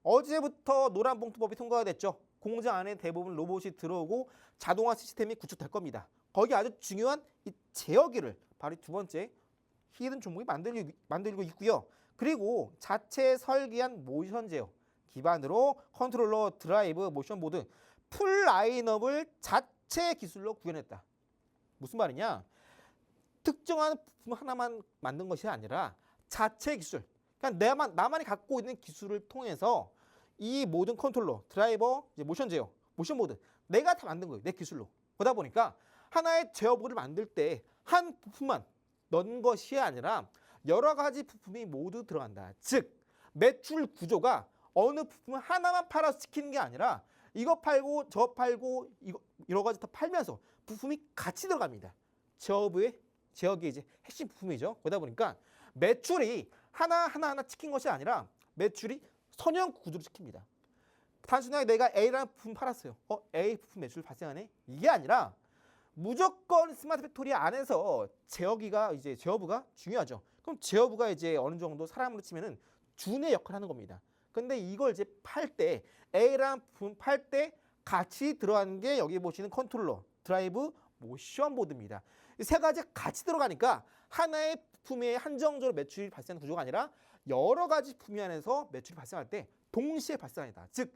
어제부터 노란봉투법이 통과가 됐죠. 공장 안에 대부분 로봇이 들어오고 자동화 시스템이 구축될 겁니다. 거기 아주 중요한 이 제어기를 바로 두 번째 히든 종목이 만들고 있고요. 그리고 자체 설계한 모션 제어 기반으로 컨트롤러, 드라이브, 모션보드 풀 라인업을 자체 기술로 구현했다. 무슨 말이냐? 특정한 부품 하나만 만든 것이 아니라 자체 기술. 그러니까 나만이 갖고 있는 기술을 통해서 이 모든 컨트롤러, 드라이버, 이제 모션 제어, 모션 모드 내가 다 만든 거예요. 내 기술로. 그러다 보니까 하나의 제어보드를 만들 때 한 부품만 넣은 것이 아니라 여러 가지 부품이 모두 들어간다. 즉 매출 구조가 어느 부품 하나만 팔아서 시키는 게 아니라 이거 팔고 저 팔고 이거 여러 가지 다 팔면서 부품이 같이 들어갑니다. 제어기의 이제 핵심 부품이죠. 그러다 보니까 매출이 하나 찍힌 것이 아니라 매출이 선형 구조로 찍힙니다. 단순하게 내가 A라는 부품 팔았어요. A 부품 매출 발생하네? 이게 아니라 무조건 스마트 팩토리 안에서 제어부가 중요하죠. 그럼 제어부가 이제 어느 정도 사람으로 치면은 준의 역할을 하는 겁니다. 근데 이걸 이제 팔 때 A랑 부품 팔 때 같이 들어가는 게 여기 보시는 컨트롤러, 드라이브, 모션 보드입니다. 이 세 가지 같이 들어가니까 하나의 부품에 한정적으로 매출이 발생하는 구조가 아니라 여러 가지 부품 안에서 매출이 발생할 때 동시에 발생합니다. 즉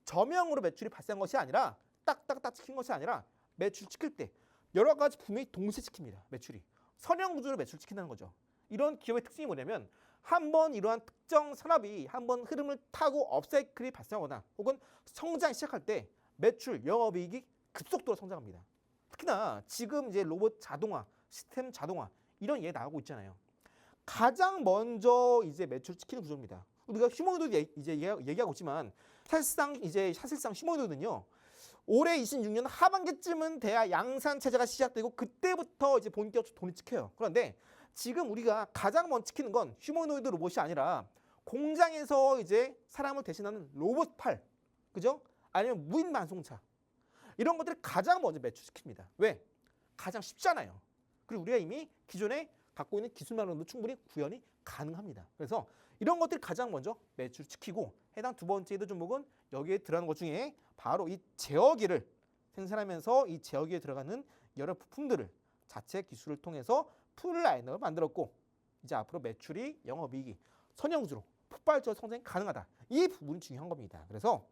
저명으로 매출이 발생한 것이 아니라 딱딱딱 찍힌 것이 아니라 매출 찍힐 때 여러 가지 부품이 동시에 찍힙니다. 매출이 선형 구조로 매출 찍힌다는 거죠. 이런 기업의 특징이 뭐냐면 한번 이러한 특정 산업이 한번 흐름을 타고 업사이클이 발생하거나 혹은 성장이 시작할 때 매출, 영업이익이 급속도로 성장합니다. 특히나 지금 이제 로봇 자동화, 시스템 자동화 이런 예 나오고 있잖아요. 가장 먼저 이제 매출 찍히는 구조입니다. 우리가 휴머노이드 이제 얘기하고 있지만 사실상 휴머노이드는요. 올해 26년 하반기쯤은 돼야 양산 체제가 시작되고 그때부터 이제 본격적으로 돈이 찍혀요. 그런데 지금 우리가 가장 먼저 찍히는 건 휴머노이드 로봇이 아니라 공장에서 이제 사람을 대신하는 로봇 팔, 그죠? 아니면 무인 반송차 이런 것들이 가장 먼저 매출시킵니다. 왜? 가장 쉽잖아요. 그리고 우리가 이미 기존에 갖고 있는 기술만으로도 충분히 구현이 가능합니다. 그래서 이런 것들이 가장 먼저 매출시키고 해당 두 번째 이드 종목은 여기에 들어가는 것 중에 바로 이 제어기를 생산하면서 이 제어기에 들어가는 여러 부품들을 자체 기술을 통해서 풀 라인업을 만들었고 이제 앞으로 매출이 영업이익이 선형주로 폭발적으로 성장이 가능하다. 이 부분이 중요한 겁니다. 그래서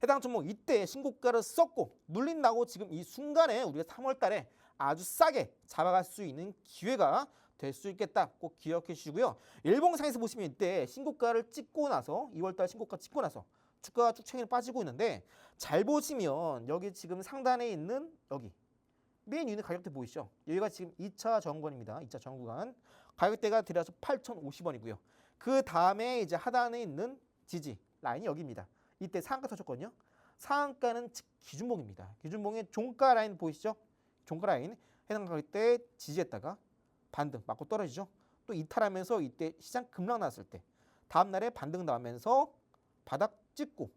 해당 종목 이때 신고가를 썼고 눌린다고 지금 이 순간에 우리가 3월 달에 아주 싸게 잡아갈 수 있는 기회가 될 수 있겠다. 꼭 기억해 주시고요. 일봉상에서 보시면 이때 신고가를 찍고 나서 2월 달 신고가 찍고 나서 주가가 쭉 최근에 빠지고 있는데 잘 보시면 여기 지금 상단에 있는 여기 메인 유닛 가격대 보이시죠? 여기가 지금 2차 저항권입니다. 2차 저항 구간. 가격대가 들여서 8,050원이고요. 그 다음에 이제 하단에 있는 지지 라인이 여기입니다. 이때 상한가 터졌거든요. 상한가는 기준봉입니다. 기준봉의 종가 라인 보이시죠? 종가 라인 해당 가격대 지지했다가 반등 맞고 떨어지죠. 또 이탈하면서 이때 시장 급락 나왔을 때 다음 날에 반등 나오면서 바닥 찍고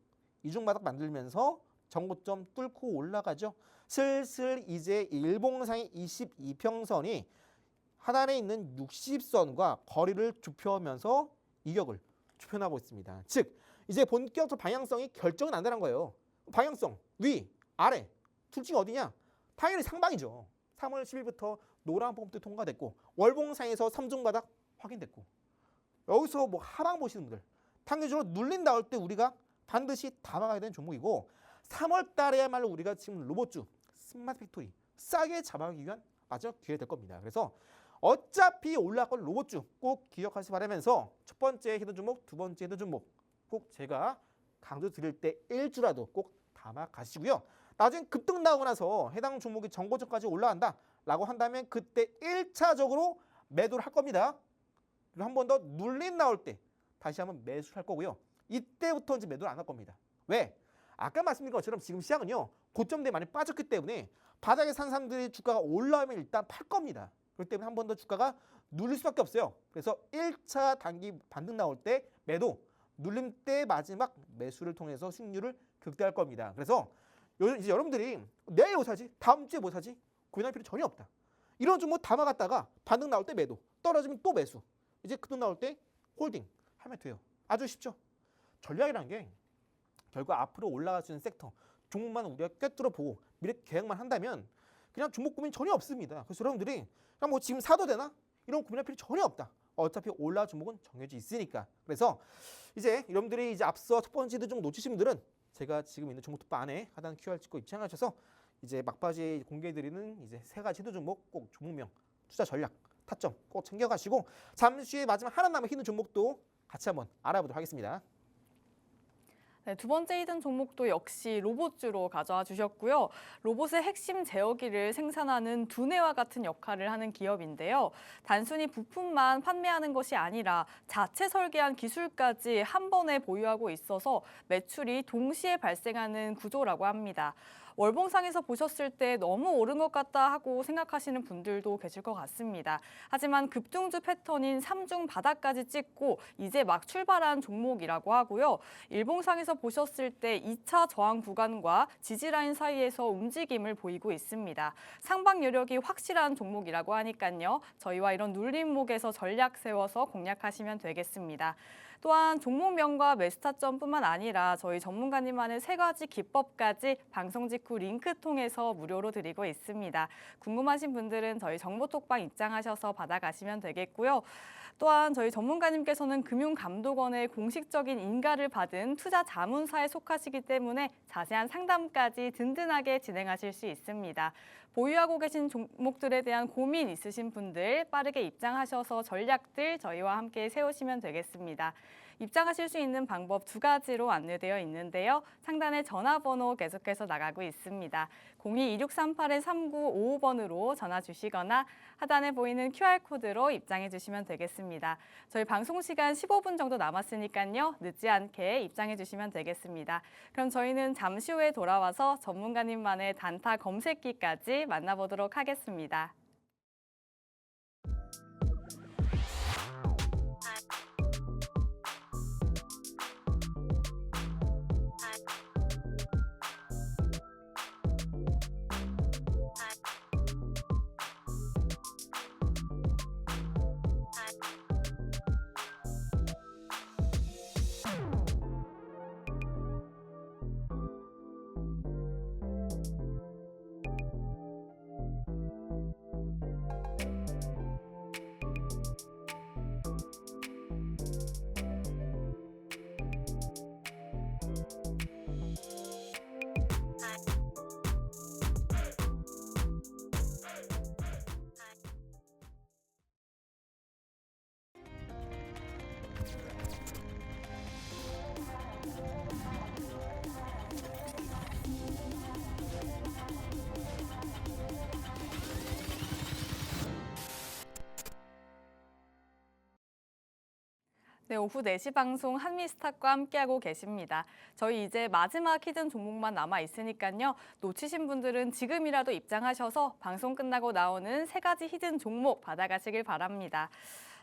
이중 바닥 만들면서 전고점 뚫고 올라가죠. 슬슬 이제 일봉상의 22평선이 하단에 있는 60선과 거리를 좁혀오면서 이격을 좁혀나가고 있습니다. 즉 이제 본격적으로 방향성이 결정이 난다는 거예요. 방향성 위, 아래 둘 중에 어디냐? 당연히 상방이죠. 3월 10일부터 노란 펌프 통과됐고 월봉상에서 3중 바닥 확인됐고 여기서 뭐 하방 보시는 분들 단기적으로 눌린 나올 때 우리가 반드시 담아가야 되는 종목이고 3월 달에야말로 우리가 지금 로봇주 스마트 팩토리 싸게 잡아가기 위한 마지막 기회 될 겁니다. 그래서 어차피 올라갈 건 로봇주 꼭 기억하시 바라면서 첫 번째 히든 종목, 두 번째 히든 종목 꼭 제가 강조 드릴 때 1주라도 꼭 담아 가시고요. 나중에 급등 나오고 나서 해당 종목이 정고점까지 올라간다 라고 한다면 그때 1차적으로 매도를 할 겁니다. 그리고 한 번 더 눌림 나올 때 다시 한번 매수를 할 거고요. 이때부터 이제 매도를 안 할 겁니다. 왜? 아까 말씀드린 것처럼 지금 시장은요. 고점대에 많이 빠졌기 때문에 바닥에 산 사람들이 주가가 올라오면 일단 팔 겁니다. 그렇기 때문에 한 번 더 주가가 눌릴 수밖에 없어요. 그래서 1차 단기 반등 나올 때 매도, 눌림 때 마지막 매수를 통해서 수익률을 극대화할 겁니다. 그래서 이제 여러분들이 내일 뭐 사지? 다음 주에 뭐 사지? 고민할 필요 전혀 없다. 이런 종목 담아갔다가 반등 나올 때 매도, 떨어지면 또 매수. 이제 급등 나올 때 홀딩 하면 돼요. 아주 쉽죠? 전략이라는 게 결국 앞으로 올라갈 수 있는 섹터, 종목만 우리가 꿰뚫어 보고 미래 계획만 한다면 그냥 종목 고민 전혀 없습니다. 그래서 여러분들이 그냥 뭐 지금 사도 되나? 이런 고민할 필요 전혀 없다. 어차피 올라갈 종목은 정해져 있으니까. 그래서 이제 여러분들이 이제 앞서 첫 번째 좀 놓치신 분들은 제가 지금 있는 종목투표 안에 하단 QR 찍고 입장하셔서 이제 막바지에 공개해드리는 이제 세 가지 히든 종목 꼭 종목명, 투자 전략, 타점 꼭 챙겨가시고 잠시 후에 마지막 하나 남은 히든 종목도 같이 한번 알아보도록 하겠습니다. 네, 두 번째 히든 종목도 역시 로봇주로 가져와 주셨고요. 로봇의 핵심 제어기를 생산하는 두뇌와 같은 역할을 하는 기업인데요. 단순히 부품만 판매하는 것이 아니라 자체 설계한 기술까지 한 번에 보유하고 있어서 매출이 동시에 발생하는 구조라고 합니다. 월봉상에서 보셨을 때 너무 오른 것 같다 하고 생각하시는 분들도 계실 것 같습니다. 하지만 급등주 패턴인 3중 바닥까지 찍고 이제 막 출발한 종목이라고 하고요. 일봉상에서 보셨을 때 2차 저항 구간과 지지라인 사이에서 움직임을 보이고 있습니다. 상방 여력이 확실한 종목이라고 하니까요. 저희와 이런 눌림목에서 전략 세워서 공략하시면 되겠습니다. 또한 종목명과 매수타점뿐만 아니라 저희 전문가님만의 3가지 기법까지 방송 직후 링크 통해서 무료로 드리고 있습니다. 궁금하신 분들은 저희 정보톡방 입장하셔서 받아가시면 되겠고요. 또한 저희 전문가님께서는 금융감독원의 공식적인 인가를 받은 투자 자문사에 속하시기 때문에 자세한 상담까지 든든하게 진행하실 수 있습니다. 보유하고 계신 종목들에 대한 고민 있으신 분들 빠르게 입장하셔서 전략들 저희와 함께 세우시면 되겠습니다. 입장하실 수 있는 방법 2가지로 안내되어 있는데요. 상단에 전화번호 계속해서 나가고 있습니다. 02-2638-3955번으로 전화 주시거나 하단에 보이는 QR코드로 입장해 주시면 되겠습니다. 저희 방송 시간 15분 정도 남았으니까요. 늦지 않게 입장해 주시면 되겠습니다. 그럼 저희는 잠시 후에 돌아와서 전문가님만의 단타 검색기까지 만나보도록 하겠습니다. 네, 오후 4시 방송 한미스탁과 함께하고 계십니다. 저희 이제 마지막 히든 종목만 남아 있으니까요. 놓치신 분들은 지금이라도 입장하셔서 방송 끝나고 나오는 3가지 히든 종목 받아가시길 바랍니다.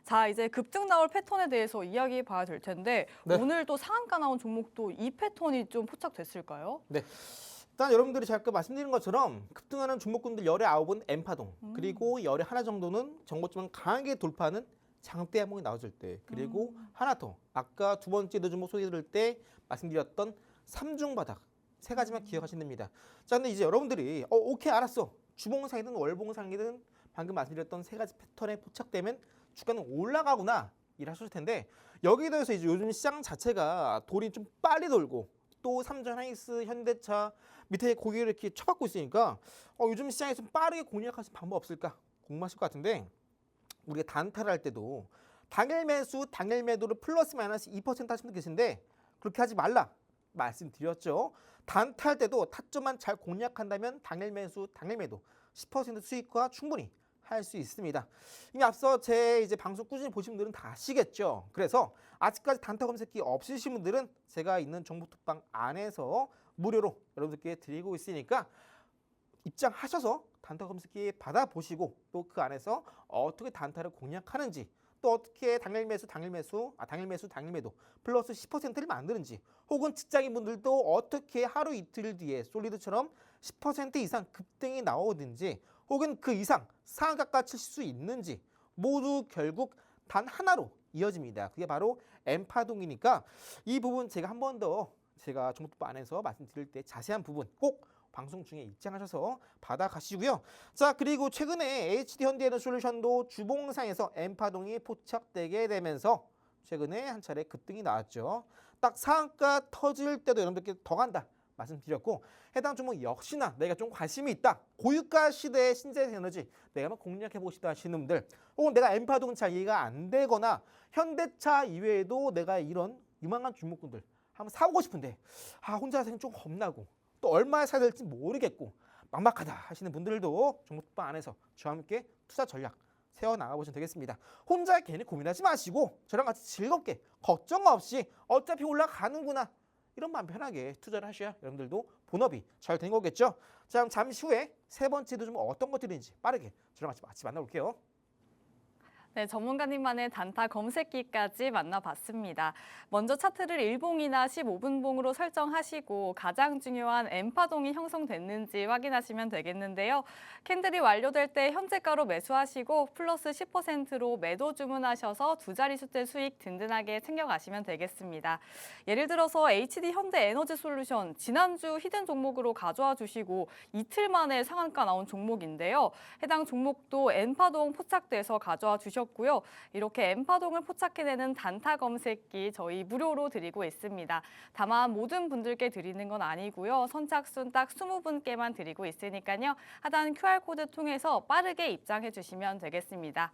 자, 이제 급등 나올 패턴에 대해서 이야기해 봐야 될 텐데 네. 오늘 또 상한가 나온 종목도 이 패턴이 좀 포착됐을까요? 네. 일단 여러분들이 제가 아까 말씀드린 것처럼 급등하는 종목군들 열의 9은 N파동, 그리고 열의 하나 정도는 정고점을 강하게 돌파하는 장대 한봉이 나왔을 때, 그리고 하나 더 아까 2번째 히든 종목 소개 들을 때 말씀드렸던 3중 바닥 3가지만 기억하시면 됩니다. 자, 근데 이제 여러분들이 오케이 알았어. 주봉상이든 월봉상이든 방금 말씀드렸던 3가지 패턴에 포착되면 주가는 올라가구나 일하셨을 텐데, 여기에 대해서 이제 요즘 시장 자체가 돌이 좀 빨리 돌고 또 삼전 하이닉스, 현대차 밑에 고개를 이렇게 쳐박고 있으니까 요즘 시장에 좀 빠르게 공략하실 방법 없을까 궁금하실 것 같은데, 우리가 단타를 할 때도 당일 매수, 당일 매도를 플러스 마이너스 2% 하시는 분 계신데 그렇게 하지 말라 말씀드렸죠. 단타할 때도 타점만 잘 공략한다면 당일 매수, 당일 매도 10% 수익과 충분히 할 수 있습니다. 이미 앞서 제 이제 방송 꾸준히 보신 분들은 다 아시겠죠. 그래서 아직까지 단타 검색기 없으신 분들은 제가 있는 정보톡방 안에서 무료로 여러분들께 드리고 있으니까 입장하셔서 단타 검색기 받아보시고 또 그 안에서 어떻게 단타를 공략하는지, 또 어떻게 당일 매수, 당일 매도 플러스 10%를 만드는지, 혹은 직장인분들도 어떻게 하루 이틀 뒤에 솔리드처럼 10% 이상 급등이 나오든지, 혹은 그 이상 상한가가 칠 수 있는지 모두 결국 단 하나로 이어집니다. 그게 바로 N파동이니까 이 부분 제가 한 번 더 제가 정보톡방 안에서 말씀드릴 때 자세한 부분 꼭 방송 중에 입장하셔서 받아가시고요. 자, 그리고 최근에 HD현대에너솔루션도 주봉상에서 N파동이 포착되게 되면서 최근에 한 차례 급등이 나왔죠. 딱 상한가 터질 때도 여러분들께 더 간다 말씀드렸고, 해당 종목 역시나 내가 좀 관심이 있다, 고유가 시대의 신재에너지 내가 한번 공략해보고 싶다 하시는 분들, 혹은 내가 N파동 잘 이해가 안 되거나 현대차 이외에도 내가 이런 유망한 종목군들 한번 사보고 싶은데 혼자 사기는 좀 겁나고 또 얼마에 사야 될지 모르겠고 막막하다 하시는 분들도 정보톡방 안에서 저와 함께 투자 전략 세워나가 보시면 되겠습니다. 혼자 괜히 고민하지 마시고 저랑 같이 즐겁게 걱정 없이 어차피 올라가는구나 이런 마음 편하게 투자를 하셔야 여러분들도 본업이 잘 된 거겠죠. 자, 그럼 잠시 후에 세 번째도 좀 어떤 것들인지 빠르게 저랑 같이 만나볼게요. 네, 전문가님만의 단타 검색기까지 만나봤습니다. 먼저 차트를 1봉이나 15분봉으로 설정하시고 가장 중요한 N파동이 형성됐는지 확인하시면 되겠는데요. 캔들이 완료될 때 현재가로 매수하시고 플러스 10%로 매도 주문하셔서 두 자리 숫자 수익 든든하게 챙겨가시면 되겠습니다. 예를 들어서 HD 현대에너지솔루션 지난주 히든 종목으로 가져와 주시고 이틀 만에 상한가 나온 종목인데요. 해당 종목도 N파동 포착돼서 가져와 주셨고 이렇게 N파동을 포착해내는 단타 검색기 저희 무료로 드리고 있습니다. 다만 모든 분들께 드리는 건 아니고요. 선착순 딱 20분께만 드리고 있으니까요. 하단 QR코드 통해서 빠르게 입장해 주시면 되겠습니다.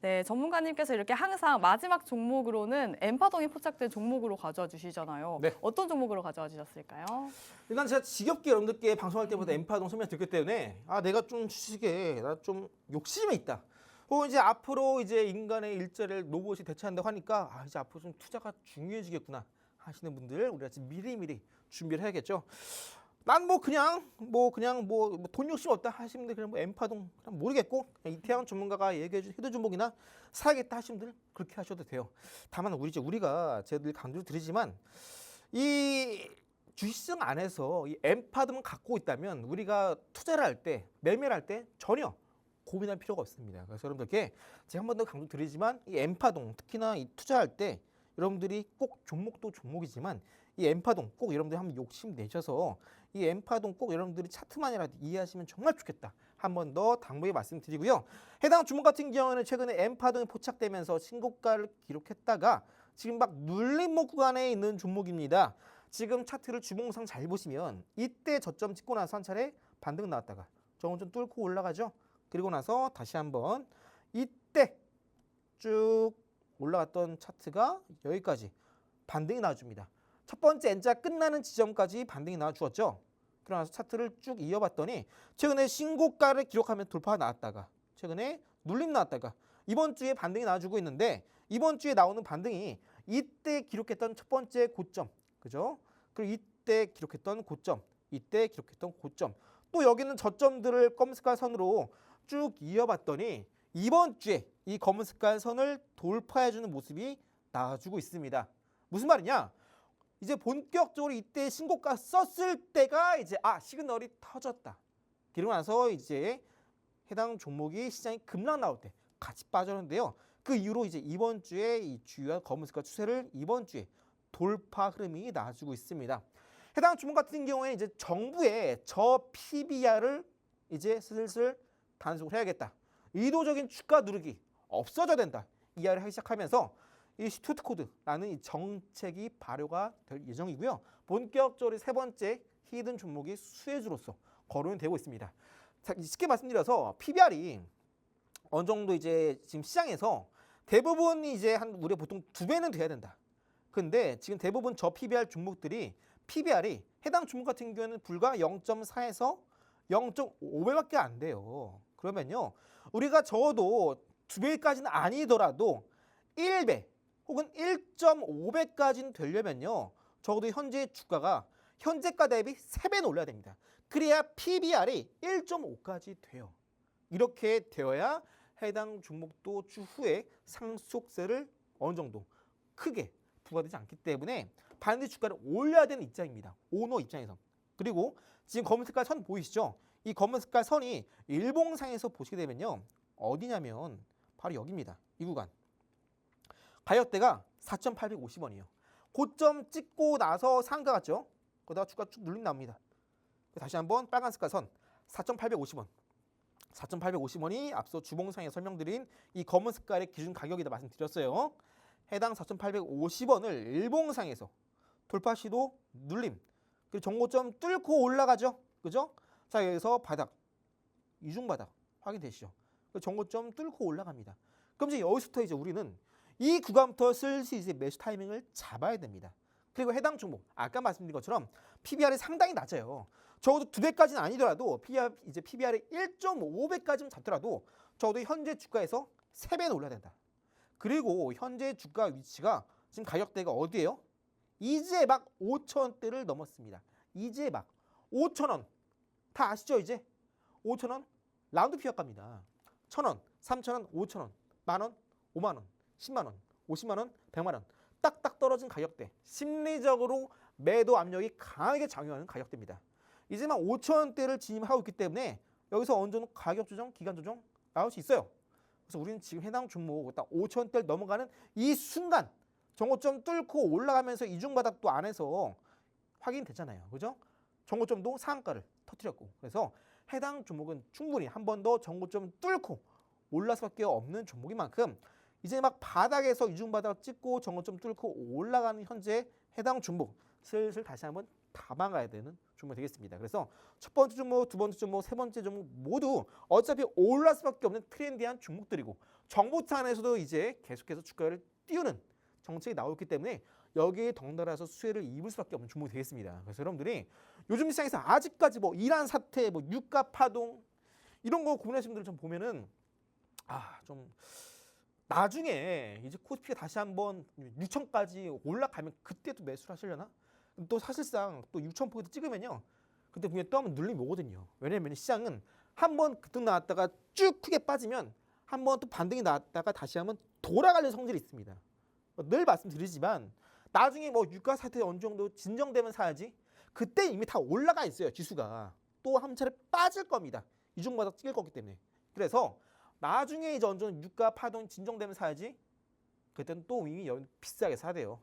네, 전문가님께서 이렇게 항상 마지막 종목으로는 N파동이 포착된 종목으로 가져와 주시잖아요. 네. 어떤 종목으로 가져와 주셨을까요? 일단 제가 지겹게 여러분들께 방송할 때마다 N파동 설명 듣기 때문에 내가 좀 주식에 나 좀 욕심이 있다. 혹은 이제 앞으로 이제 인간의 일자리를 로봇이 대체한다고 하니까 이제 앞으로 좀 투자가 중요해지겠구나 하시는 분들 우리가 지금 미리미리 준비를 해야겠죠. 난 그냥 돈 욕심 없다 하시는 분들 그냥 N파동 그냥 모르겠고 그냥 이태양 전문가가 얘기해준 히든 종목이나 사야겠다 하시는 분들 그렇게 하셔도 돼요. 다만 우리가 제가 늘 강조를 드리지만 이 주식시장 안에서 이 N파동을 갖고 있다면 우리가 투자를 할 때 매매를 할 때 전혀 고민할 필요가 없습니다. 그래서 여러분들께 제가 한 번 더 강조드리지만 이 N파동 특히나 이 투자할 때 여러분들이 꼭 종목도 종목이지만 이 N파동 꼭 여러분들이 한번 욕심 내셔서 이 N파동 꼭 여러분들이 차트만이라도 이해하시면 정말 좋겠다. 한 번 더 당부의 말씀드리고요. 해당 종목 같은 경우는 최근에 N파동이 포착되면서 신고가를 기록했다가 지금 막 눌림목 구간에 있는 종목입니다. 지금 차트를 주봉상 잘 보시면 이때 저점 찍고 나서 한 차례 반등 나왔다가 저건 좀 뚫고 올라가죠. 그리고 나서 다시 한번 이때 쭉 올라갔던 차트가 여기까지 반등이 나와줍니다. 첫 번째 N자 끝나는 지점까지 반등이 나와주었죠. 그러고 나서 차트를 쭉 이어봤더니 최근에 신고가를 기록하면서 돌파가 나왔다가 최근에 눌림 나왔다가 이번 주에 반등이 나와주고 있는데 이번 주에 나오는 반등이 이때 기록했던 첫 번째 고점, 그죠? 그리고 이때 기록했던 고점, 이때 기록했던 고점, 또 여기는 저점들을 검은색깔 선으로 쭉 이어봤더니 이번 주에 이 검은색깔 선을 돌파해주는 모습이 나와주고 있습니다. 무슨 말이냐? 이제 본격적으로 이때 신고가 썼을 때가 이제 시그널이 터졌다. 그리고 나서 이제 해당 종목이 시장이 급락 나올 때 같이 빠졌는데요. 그 이후로 이제 이번 주에 이 주요한 검은색깔 추세를 이번 주에 돌파 흐름이 나와주고 있습니다. 해당 종목 같은 경우에 이제 정부의 저 PBR을 이제 슬슬 단속을 해야겠다. 의도적인 주가 누르기 없어져야 된다. 이해를 하기 시작하면서 이 스튜트 코드라는 이 정책이 발효가 될 예정이고요. 본격적으로 세 번째 히든 종목이 수혜주로서 거론이 되고 있습니다. 자, 쉽게 말씀드려서 PBR이 어느 정도 이제 지금 시장에서 대부분 이제 우리가 보통 2배는 돼야 된다. 근데 지금 대부분 저 PBR 종목들이 PBR이 해당 종목 같은 경우에는 불과 0.4에서 0.5배밖에 안 돼요. 그러면요, 우리가 적어도 2배까지는 아니더라도 1배 혹은 1.5배까지는 되려면요, 적어도 현재 주가가 현재가 대비 3배는 올라야 됩니다. 그래야 PBR이 1.5까지 돼요. 이렇게 되어야 해당 종목도 추후에 상속세를 어느 정도 크게 부과되지 않기 때문에 반드시 주가를 올려야 되는 입장입니다. 오너 입장에서. 그리고 지금 검은 색깔 선 보이시죠? 이 검은 색깔 선이 일봉상에서 보시게 되면요, 어디냐면 바로 여기입니다. 이 구간. 가격대가 4,850원이에요. 고점 찍고 나서 상가 같죠? 거기다가 주가 쭉 눌림 나옵니다. 다시 한번 빨간 색깔 선 4,850원. 4,850원이 앞서 주봉상에 설명드린 이 검은 색깔의 기준 가격이다 말씀드렸어요. 해당 4,850원을 일봉상에서 돌파 시도 눌림, 그리고 정고점 뚫고 올라가죠. 그죠? 자, 여기서 바닥, 이중바닥 확인되시죠? 정고점 뚫고 올라갑니다. 그럼 이제 여기서부터 이제 우리는 이 구간부터 슬슬 이제 매수 타이밍을 잡아야 됩니다. 그리고 해당 종목, 아까 말씀드린 것처럼 PBR이 상당히 낮아요. 적어도 2배까지는 아니더라도 PBR이 1.5배까지는 잡더라도 적어도 현재 주가에서 3배는 올라야 된다. 그리고 현재 주가 위치가 지금 가격대가 어디예요? 이제 막 5,000원대를 넘었습니다. 이제 막 5,000원. 다 아시죠 이제? 5,000원 라운드 피어가입니다. 1,000원, 3,000원, 5,000원, 만원, 5만원, 10만원, 50만원, 100만원. 딱딱 떨어진 가격대. 심리적으로 매도 압력이 강하게 작용하는 가격대입니다. 이제 막 5,000원대를 진입하고 있기 때문에 여기서 어느 정도 가격 조정, 기간 조정 나올 수 있어요. 그래서 우리는 지금 해당 종목 딱 5,000원대를 넘어가는 이 순간 정고점 뚫고 올라가면서 이중바닥도 안에서 확인됐잖아요. 그죠? 정고점도 상한가를 터뜨렸고 그래서 해당 종목은 충분히 한 번 더 정고점 뚫고 올라갈 수밖에 없는 종목인 만큼 이제 막 바닥에서 이중바닥을 찍고 정고점 뚫고 올라가는 현재 해당 종목 슬슬 다시 한번 담아가야 되는 종목이 되겠습니다. 그래서 첫 번째 종목, 두 번째 종목, 세 번째 종목 모두 어차피 올라갈 수밖에 없는 트렌디한 종목들이고 정부 차원에서도 이제 계속해서 주가를 띄우는 정책이 나오기 때문에 여기에 덩달아서 수혜를 입을 수밖에 없는 종목이 되겠습니다. 그래서 여러분들이 요즘 시장에서 아직까지 뭐 이란 사태, 뭐 유가 파동 이런 거 고민하시는 분들 좀 보면은 좀 나중에 이제 코스피가 다시 한번 6천까지 올라가면 그때 또 매수를 하시려나? 또 사실상 또 6천 포인트 찍으면요. 그때 분명히 또 한번 눌림이 오거든요. 왜냐면 시장은 한번 급등 나왔다가 쭉 크게 빠지면 한번 또 반등이 나왔다가 다시 한번 돌아가는 성질이 있습니다. 늘 말씀드리지만 나중에 뭐 유가 사태 어느 정도 진정되면 사야지. 그때 이미 다 올라가 있어요. 지수가. 또 한 차례 빠질 겁니다. 이중바닥 찍을 거기 때문에. 그래서 나중에 이제 어느 정도 유가 파동 진정되면 사야지. 그때는 또 이미 비싸게 사야 돼요.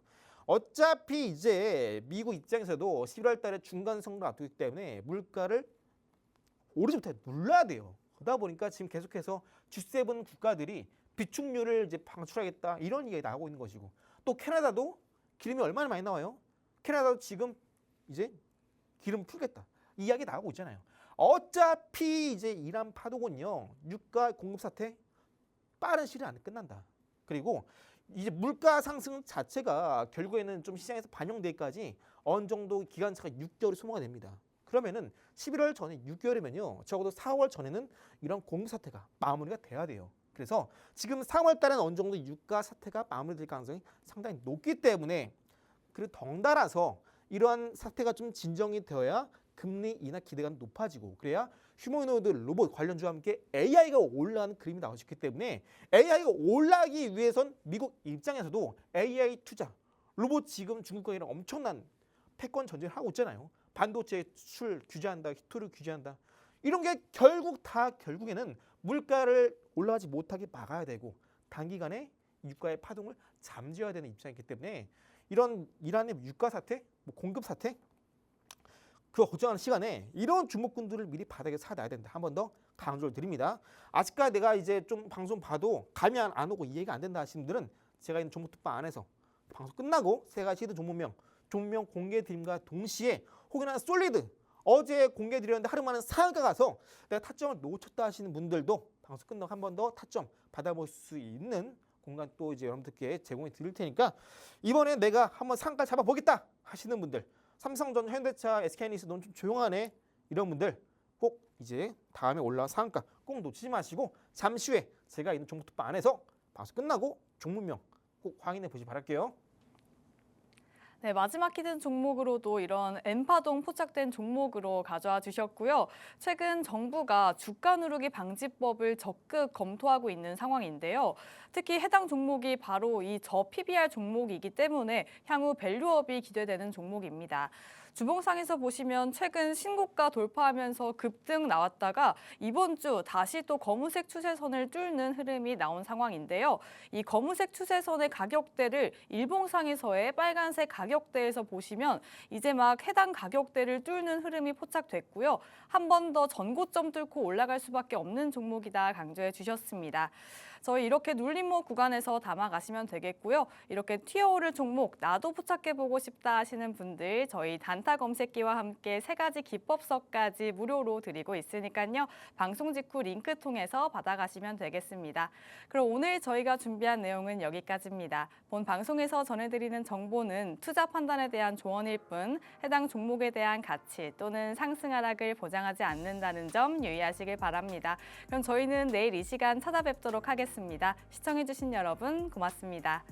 어차피 이제 미국 입장에서도 11월 달에 중간 선거를 앞두기 때문에 물가를 오르지부터 눌러야 돼요. 그러다 보니까 지금 계속해서 G7 국가들이 비축률을 이제 방출하겠다 이런 이야기 나오고 있는 것이고 또 캐나다도 기름이 얼마나 많이 나와요? 캐나다도 지금 이제 기름 풀겠다 이 이야기 나오고 있잖아요. 어차피 이제 이란 파동은요 유가 공급 사태 빠른 시일 안에 끝난다. 그리고 이제 물가 상승 자체가 결국에는 좀 시장에서 반영되기까지 어느 정도 기간차가 6개월이 소모가 됩니다. 그러면은 11월 전에 6개월이면요 적어도 4월 전에는 이런 공급 사태가 마무리가 돼야 돼요. 그래서 지금 3월 달은 어느 정도 유가 사태가 마무리될 가능성이 상당히 높기 때문에 그리고 덩달아서 이러한 사태가 좀 진정이 되어야 금리 인하 기대가 높아지고 그래야 휴머노이드 로봇 관련주와 함께 AI가 올라가는 그림이 나올 수 있기 때문에 AI가 올라가기 위해선 미국 입장에서도 AI 투자, 로봇 지금 중국과이랑 엄청난 패권 전쟁을 하고 있잖아요. 반도체 수출 규제한다, 히토를 규제한다. 이런 게 결국에는 물가를 올라가지 못하게 막아야 되고 단기간에 유가의 파동을 잠재워야 되는 입장이기 때문에 이런 이란의 유가 사태, 뭐 공급 사태 그거 걱정하는 시간에 이런 주목군들을 미리 바닥에 사놔야 된다. 한 번 더 강조를 드립니다. 아직까지 내가 이제 좀 방송 봐도 감이 안 오고 이해가 안 된다 하시는 분들은 제가 있는 종목 특방 안에서 방송 끝나고 세 가지 히든 종목명 공개 드림과 동시에 혹여나 솔리드 어제 공개 드렸는데 하루 만에 상한가 가서 내가 타점을 놓쳤다 하시는 분들도 방송 끝나고 한 번 더 타점 받아볼 수 있는 공간 또 이제 여러분들께 제공해 드릴 테니까 이번에 내가 한번 상한가 잡아보겠다 하시는 분들 삼성전자, 현대차, SK하이닉스 넌 좀 조용하네 이런 분들 꼭 이제 다음에 올라온 상한가 꼭 놓치지 마시고 잠시 후에 제가 있는 종목 특방 안에서 방송 끝나고 종목명 꼭 확인해 보시기 바랄게요. 네, 마지막 히든 종목으로도 이런 N파동 포착된 종목으로 가져와 주셨고요. 최근 정부가 주가 누르기 방지법을 적극 검토하고 있는 상황인데요. 특히 해당 종목이 바로 이 저PBR 종목이기 때문에 향후 밸류업이 기대되는 종목입니다. 주봉상에서 보시면 최근 신고가 돌파하면서 급등 나왔다가 이번 주 다시 또 검은색 추세선을 뚫는 흐름이 나온 상황인데요. 이 검은색 추세선의 가격대를 일봉상에서의 빨간색 가격대에서 보시면 이제 막 해당 가격대를 뚫는 흐름이 포착됐고요. 한 번 더 전고점 뚫고 올라갈 수밖에 없는 종목이다 강조해 주셨습니다. 저희 이렇게 눌림목 구간에서 담아가시면 되겠고요. 이렇게 튀어오를 종목 나도 포착해보고 싶다 하시는 분들 저희 단타 검색기와 함께 세 가지 기법서까지 무료로 드리고 있으니까요. 방송 직후 링크 통해서 받아가시면 되겠습니다. 그럼 오늘 저희가 준비한 내용은 여기까지입니다. 본 방송에서 전해드리는 정보는 투자 판단에 대한 조언일 뿐 해당 종목에 대한 가치 또는 상승 하락을 보장하지 않는다는 점 유의하시길 바랍니다. 그럼 저희는 내일 이 시간 찾아뵙도록 하겠습니다. 시청해주신 여러분 고맙습니다.